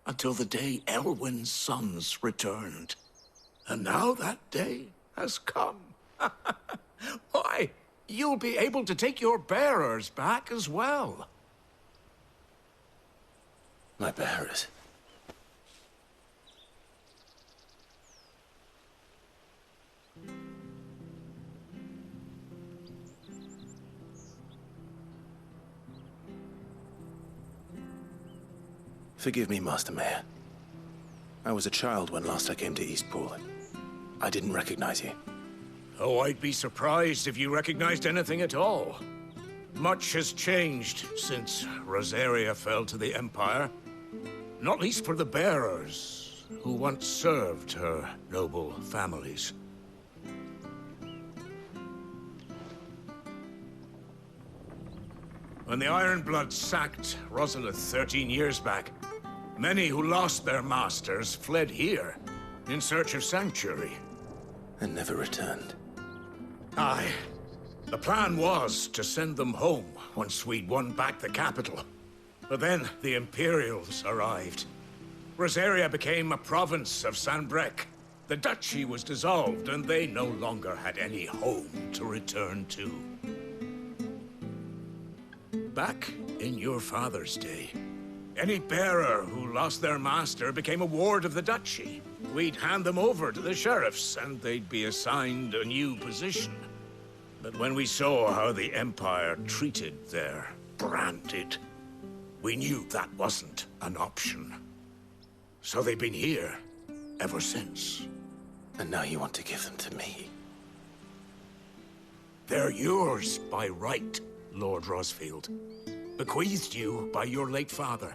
[SPEAKER 22] until the day Elwyn's sons returned. And now that day has come. Why, you'll be able to take your bearers back as well.
[SPEAKER 4] My bearers? Forgive me, Master Mayor. I was a child when last I came to Eastpool. I didn't recognize you.
[SPEAKER 22] Oh, I'd be surprised if you recognized anything at all. Much has changed since Rosalia fell to the Empire. Not least for the bearers, who once served her noble families. When the Ironbloods sacked Rosalith 13 years back, many who lost their masters fled here in search of sanctuary.
[SPEAKER 4] And never returned.
[SPEAKER 22] Aye. The plan was to send them home once we'd won back the capital. But then the Imperials arrived. Rosaria became a province of Sanbreque. The duchy was dissolved, and they no longer had any home to return to. Back in your father's day, any bearer who lost their master became a ward of the duchy. We'd hand them over to the sheriffs, and they'd be assigned a new position. But when we saw how the Empire treated their branded, we knew that wasn't an option. So they've been here ever since.
[SPEAKER 4] And now you want to give them to me?
[SPEAKER 22] They're yours by right, Lord Rosfield. Bequeathed you by your late father.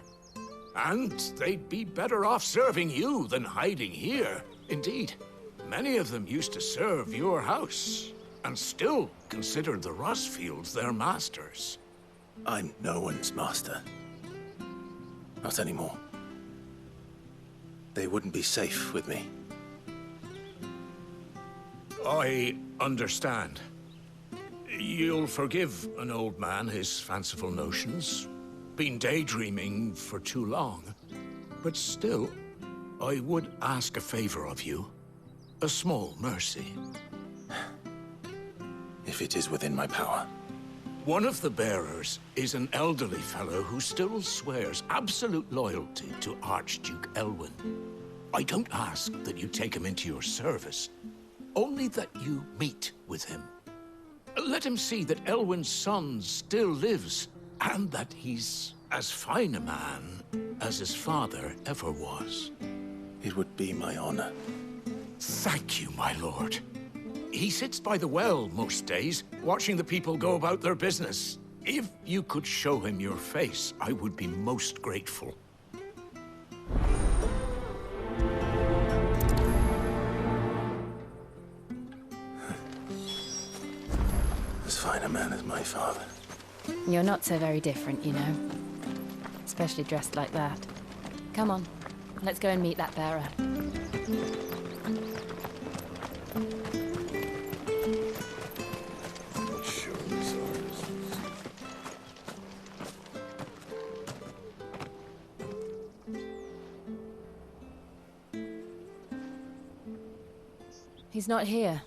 [SPEAKER 22] And they'd be better off serving you than hiding here. Indeed, many of them used to serve your house, and still considered the Rosfields their masters.
[SPEAKER 4] I'm no one's master. Not anymore. They wouldn't be safe with me.
[SPEAKER 22] I understand. You'll forgive an old man his fanciful notions. Been daydreaming for too long. But still, I would ask a favor of you. A small mercy.
[SPEAKER 4] If it is within my power.
[SPEAKER 22] One of the bearers is an elderly fellow who still swears absolute loyalty to Archduke Elwyn. I don't ask that you take him into your service, only that you meet with him. Let him see that Elwyn's son still lives, and that he's as fine a man as his father ever was.
[SPEAKER 4] It would be my honor.
[SPEAKER 22] Thank you, my lord. He sits by the well most days, watching the people go about their business. If you could show him your face, I would be most grateful.
[SPEAKER 4] As fine a man as my father.
[SPEAKER 2] You're not so very different, you know. Especially dressed like that. Come on, let's go and meet that bearer. He's not here.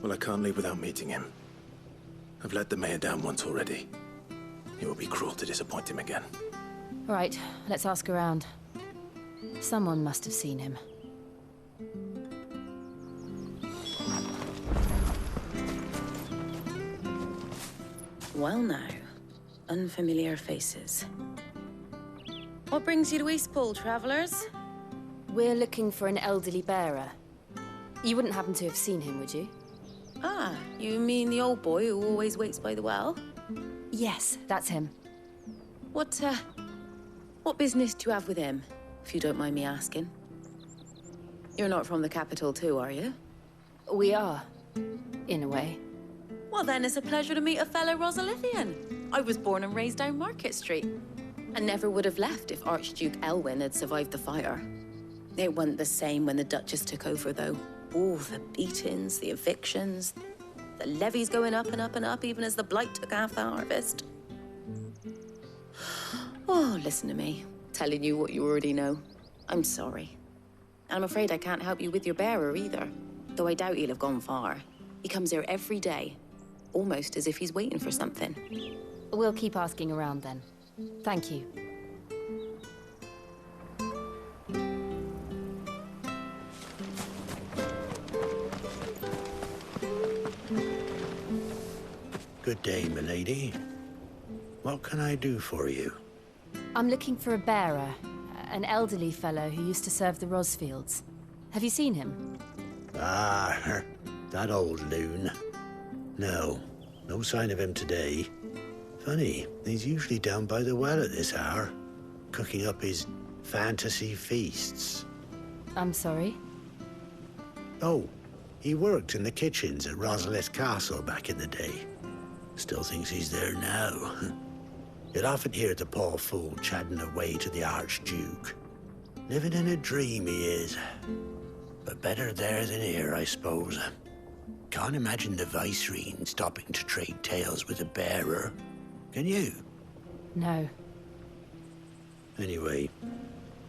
[SPEAKER 4] Well, I can't leave without meeting him. I've let the mayor down once already. It would be cruel to disappoint him again.
[SPEAKER 2] All right, let's ask around. Someone must have seen him.
[SPEAKER 8] Well now, unfamiliar faces. What brings you to Eastpool, travellers?
[SPEAKER 2] We're looking for an elderly bearer. You wouldn't happen to have seen him, would you?
[SPEAKER 8] Ah, you mean the old boy who always waits by the well?
[SPEAKER 2] Yes, that's him.
[SPEAKER 8] What business do you have with him, if you don't mind me asking? You're not from the capital too, are you?
[SPEAKER 2] We are, in a way.
[SPEAKER 8] Well then, it's a pleasure to meet a fellow Rosalithian. I was born and raised down Market Street, and never would have left if Archduke Elwyn had survived the fire. It wasn't the same when the Duchess took over, though. Oh, the beatings, the evictions, the levies going up and up and up, even as the blight took half the harvest. Oh, listen to me, telling you what you already know. I'm sorry. And I'm afraid I can't help you with your bearer either, though I doubt he'll have gone far. He comes here every day, almost as if he's waiting for something.
[SPEAKER 2] We'll keep asking around then. Thank you.
[SPEAKER 9] Good day, milady. What can I do for you?
[SPEAKER 2] I'm looking for a bearer, an elderly fellow who used to serve the Rosfields. Have you seen him?
[SPEAKER 9] Ah, that old loon. No sign of him today. Funny, he's usually down by the well at this hour, cooking up his fantasy feasts.
[SPEAKER 2] I'm sorry?
[SPEAKER 9] Oh, he worked in the kitchens at Rosalith Castle back in the day. Still thinks he's there now. You'd often hear the poor fool chatting away to the Archduke. Living in a dream he is. But better there than here, I suppose. Can't imagine the Vicereine stopping to trade tales with a bearer. Can you?
[SPEAKER 2] No.
[SPEAKER 9] Anyway,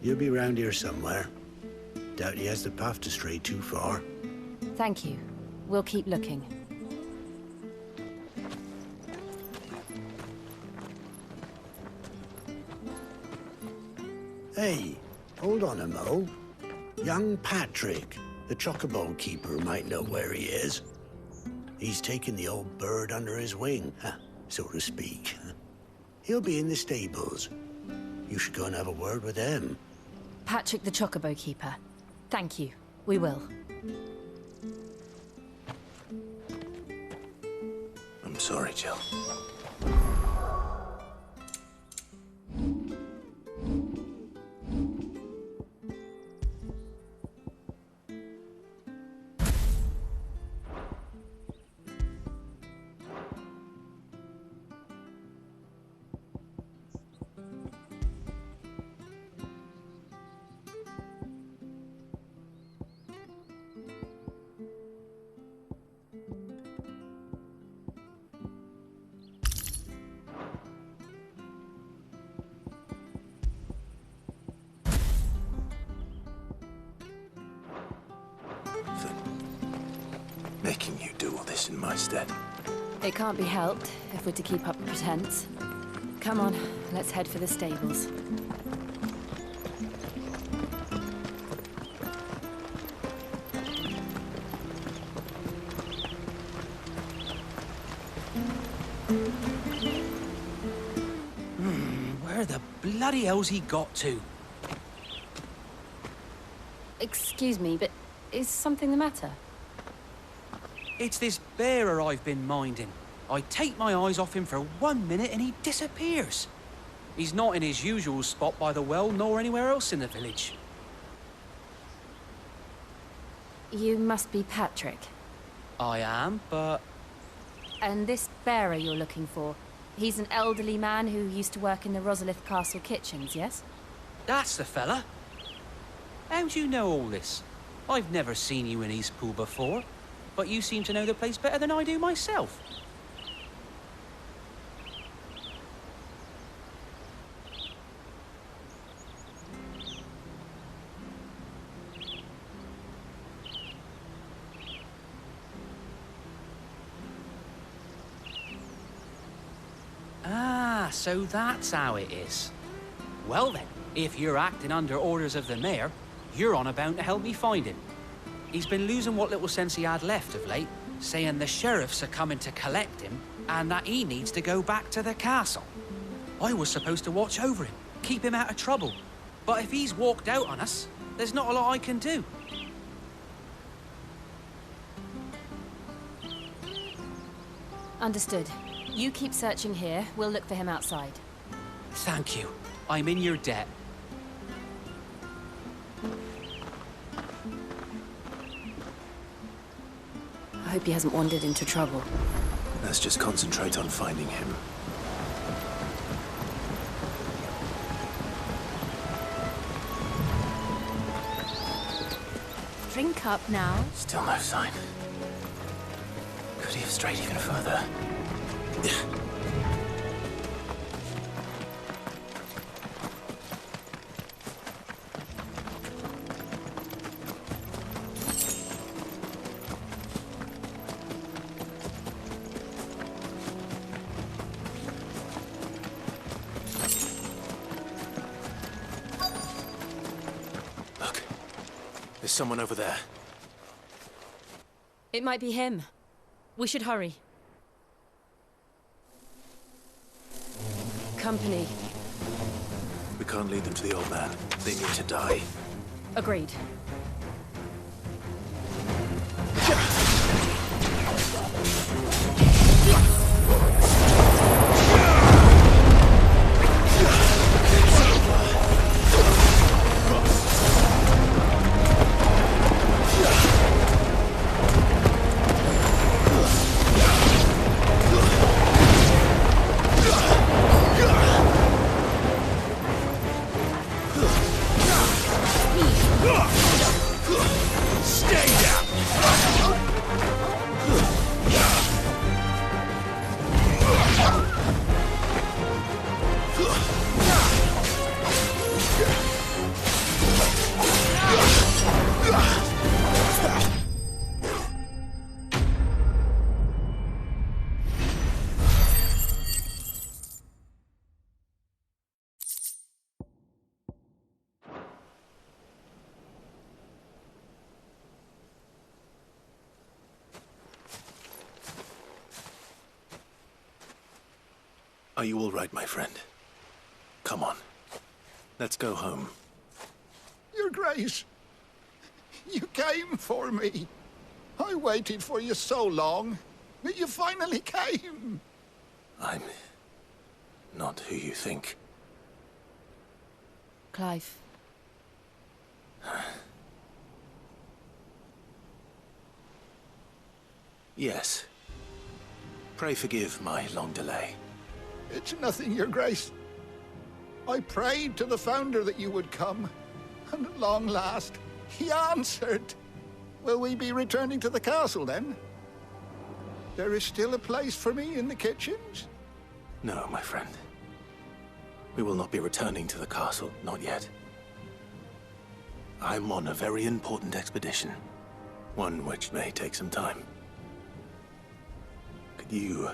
[SPEAKER 9] you'll be round here somewhere. Doubt he has the path to stray too far.
[SPEAKER 2] Thank you. We'll keep looking.
[SPEAKER 9] Hey, hold on a mo. Young Patrick, the chocobo keeper, might know where he is. He's taken the old bird under his wing, so to speak. He'll be in the stables. You should go and have a word with them.
[SPEAKER 2] Patrick the Chocobo Keeper. Thank you. We will.
[SPEAKER 4] I'm sorry, Jill. Making you do all this in my stead.
[SPEAKER 2] It can't be helped if we're to keep up the pretense. Come on, let's head for the stables.
[SPEAKER 6] Where the bloody hell's he got to?
[SPEAKER 2] Excuse me, but is something the matter?
[SPEAKER 6] It's this bearer I've been minding. I take my eyes off him for 1 minute and he disappears. He's not in his usual spot by the well, nor anywhere else in the village.
[SPEAKER 2] You must be Patrick.
[SPEAKER 6] I am, but...
[SPEAKER 2] And this bearer you're looking for, he's an elderly man who used to work in the Rosalia Castle kitchens, yes?
[SPEAKER 6] That's the fella. How do you know all this? I've never seen you in Eastpool before, but you seem to know the place better than I do myself. Ah, so that's how it is. Well then, if you're acting under orders of the mayor, you're on about to help me find him. He's been losing what little sense he had left of late, saying the sheriffs are coming to collect him and that he needs to go back to the castle. I was supposed to watch over him, keep him out of trouble. But if he's walked out on us, there's not a lot I can do.
[SPEAKER 2] Understood. You keep searching here, we'll look for him outside.
[SPEAKER 6] Thank you. I'm in your debt.
[SPEAKER 2] I hope he hasn't wandered into trouble.
[SPEAKER 4] Let's just concentrate on finding him.
[SPEAKER 2] Drink up now.
[SPEAKER 4] Still no sign. Could he have strayed even further? Look, there's someone over there.
[SPEAKER 2] It might be him. We should hurry. Company.
[SPEAKER 4] We can't lead them to the old man. They need to die.
[SPEAKER 2] Agreed.
[SPEAKER 4] Are you all right, my friend? Come on. Let's go home.
[SPEAKER 22] Your Grace, you came for me. I waited for you so long, but you finally came.
[SPEAKER 4] I'm not who you think.
[SPEAKER 2] Clive.
[SPEAKER 4] Yes. Pray forgive my long delay.
[SPEAKER 22] It's nothing, Your Grace. I prayed to the Founder that you would come, and at long last, he answered. Will we be returning to the castle, then? There is still a place for me in the kitchens?
[SPEAKER 4] No, my friend. We will not be returning to the castle, not yet. I'm on a very important expedition. One which may take some time. Could you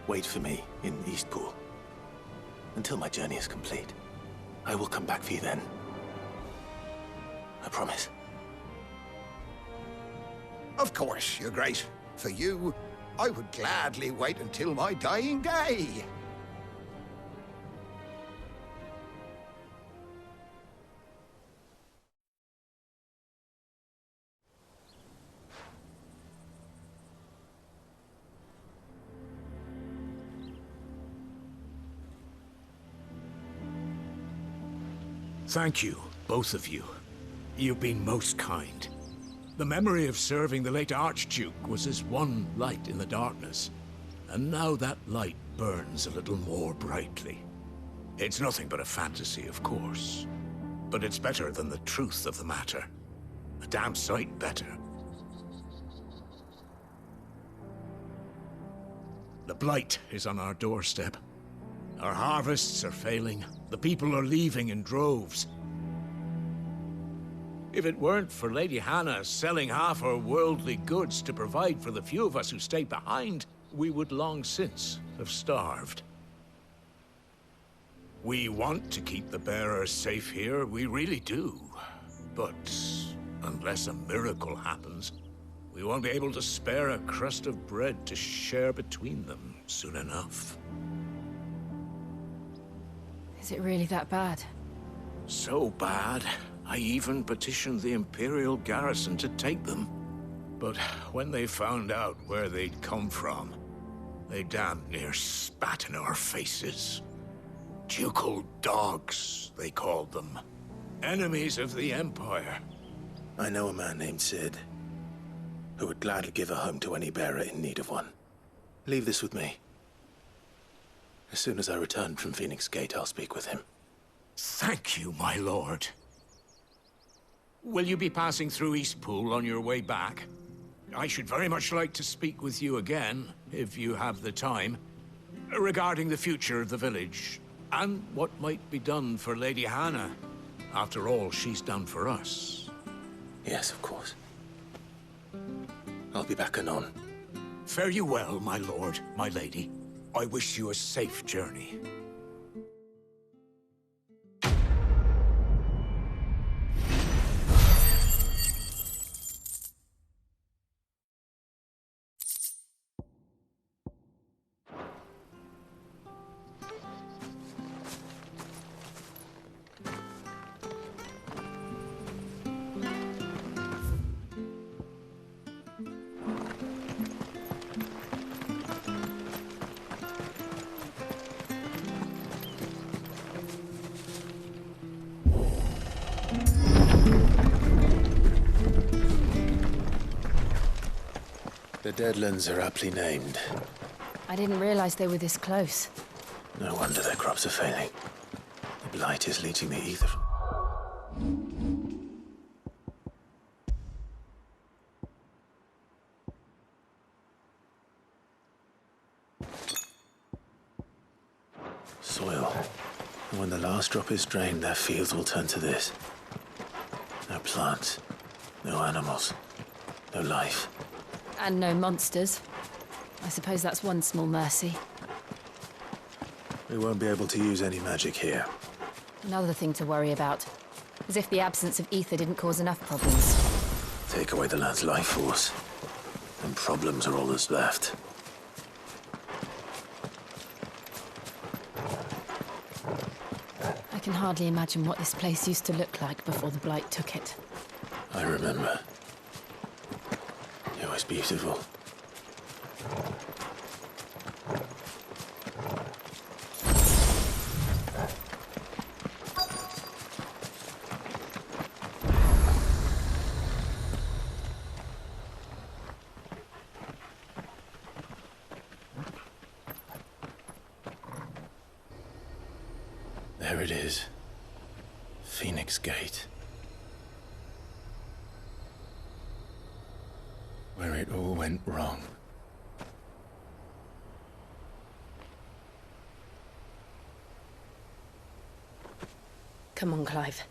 [SPEAKER 4] wait for me in Eastpool until my journey is complete? I will come back for you then. I promise.
[SPEAKER 22] Of course, Your Grace. For you, I would gladly wait until my dying day. Thank you, both of you. You've been most kind. The memory of serving the late Archduke was as one light in the darkness, and now that light burns a little more brightly. It's nothing but a fantasy, of course, but it's better than the truth of the matter. A damn sight better. The blight is on our doorstep. Our harvests are failing. The people are leaving in droves. If it weren't for Lady Hannah selling half her worldly goods to provide for the few of us who stayed behind, we would long since have starved. We want to keep the bearers safe here, we really do. But unless a miracle happens, we won't be able to spare a crust of bread to share between them soon enough.
[SPEAKER 2] Is it really that bad?
[SPEAKER 22] So bad, I even petitioned the Imperial garrison to take them. But when they found out where they'd come from, they damn near spat in our faces. Ducal dogs, they called them. Enemies of the Empire.
[SPEAKER 4] I know a man named Sid, who would gladly give a home to any bearer in need of one. Leave this with me. As soon as I return from Phoenix Gate, I'll speak with him.
[SPEAKER 22] Thank you, my lord. Will you be passing through Eastpool on your way back? I should very much like to speak with you again, if you have the time, regarding the future of the village, and what might be done for Lady Hannah. After all she's done for us.
[SPEAKER 4] Yes, of course. I'll be back anon.
[SPEAKER 22] Fare you well, my lord, my lady. I wish you a safe journey.
[SPEAKER 4] The Deadlands are aptly named.
[SPEAKER 2] I didn't realize they were this close.
[SPEAKER 4] No wonder their crops are failing. The blight is leaching the ether. Soil. And when the last drop is drained, their fields will turn to this. No plants, no animals, no life.
[SPEAKER 2] And no monsters. I suppose that's one small mercy.
[SPEAKER 4] We won't be able to use any magic here.
[SPEAKER 2] Another thing to worry about. As if the absence of ether didn't cause enough problems.
[SPEAKER 4] Take away the land's life force, and problems are all that's left.
[SPEAKER 2] I can hardly imagine what this place used to look like before the Blight took it.
[SPEAKER 4] I remember. It was beautiful. There it is. Phoenix Gate. Where it all went wrong.
[SPEAKER 2] Come on, Clive.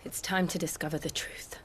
[SPEAKER 2] It's time to discover the truth.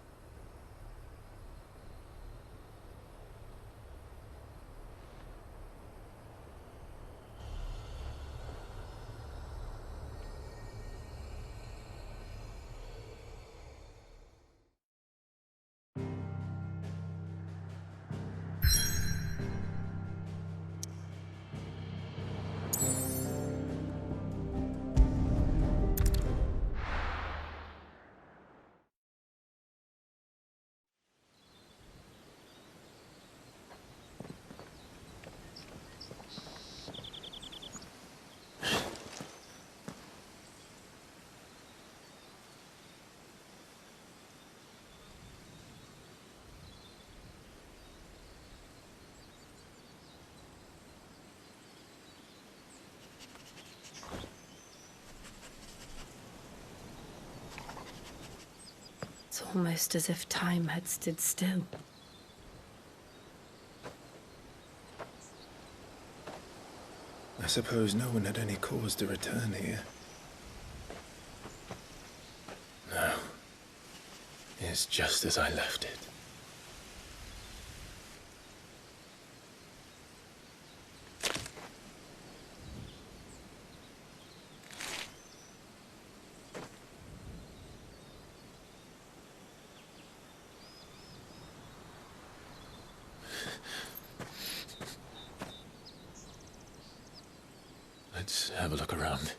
[SPEAKER 2] It's almost as if time had stood still.
[SPEAKER 4] I suppose no one had any cause to return here. No. It's just as I left it. Let's have a look around.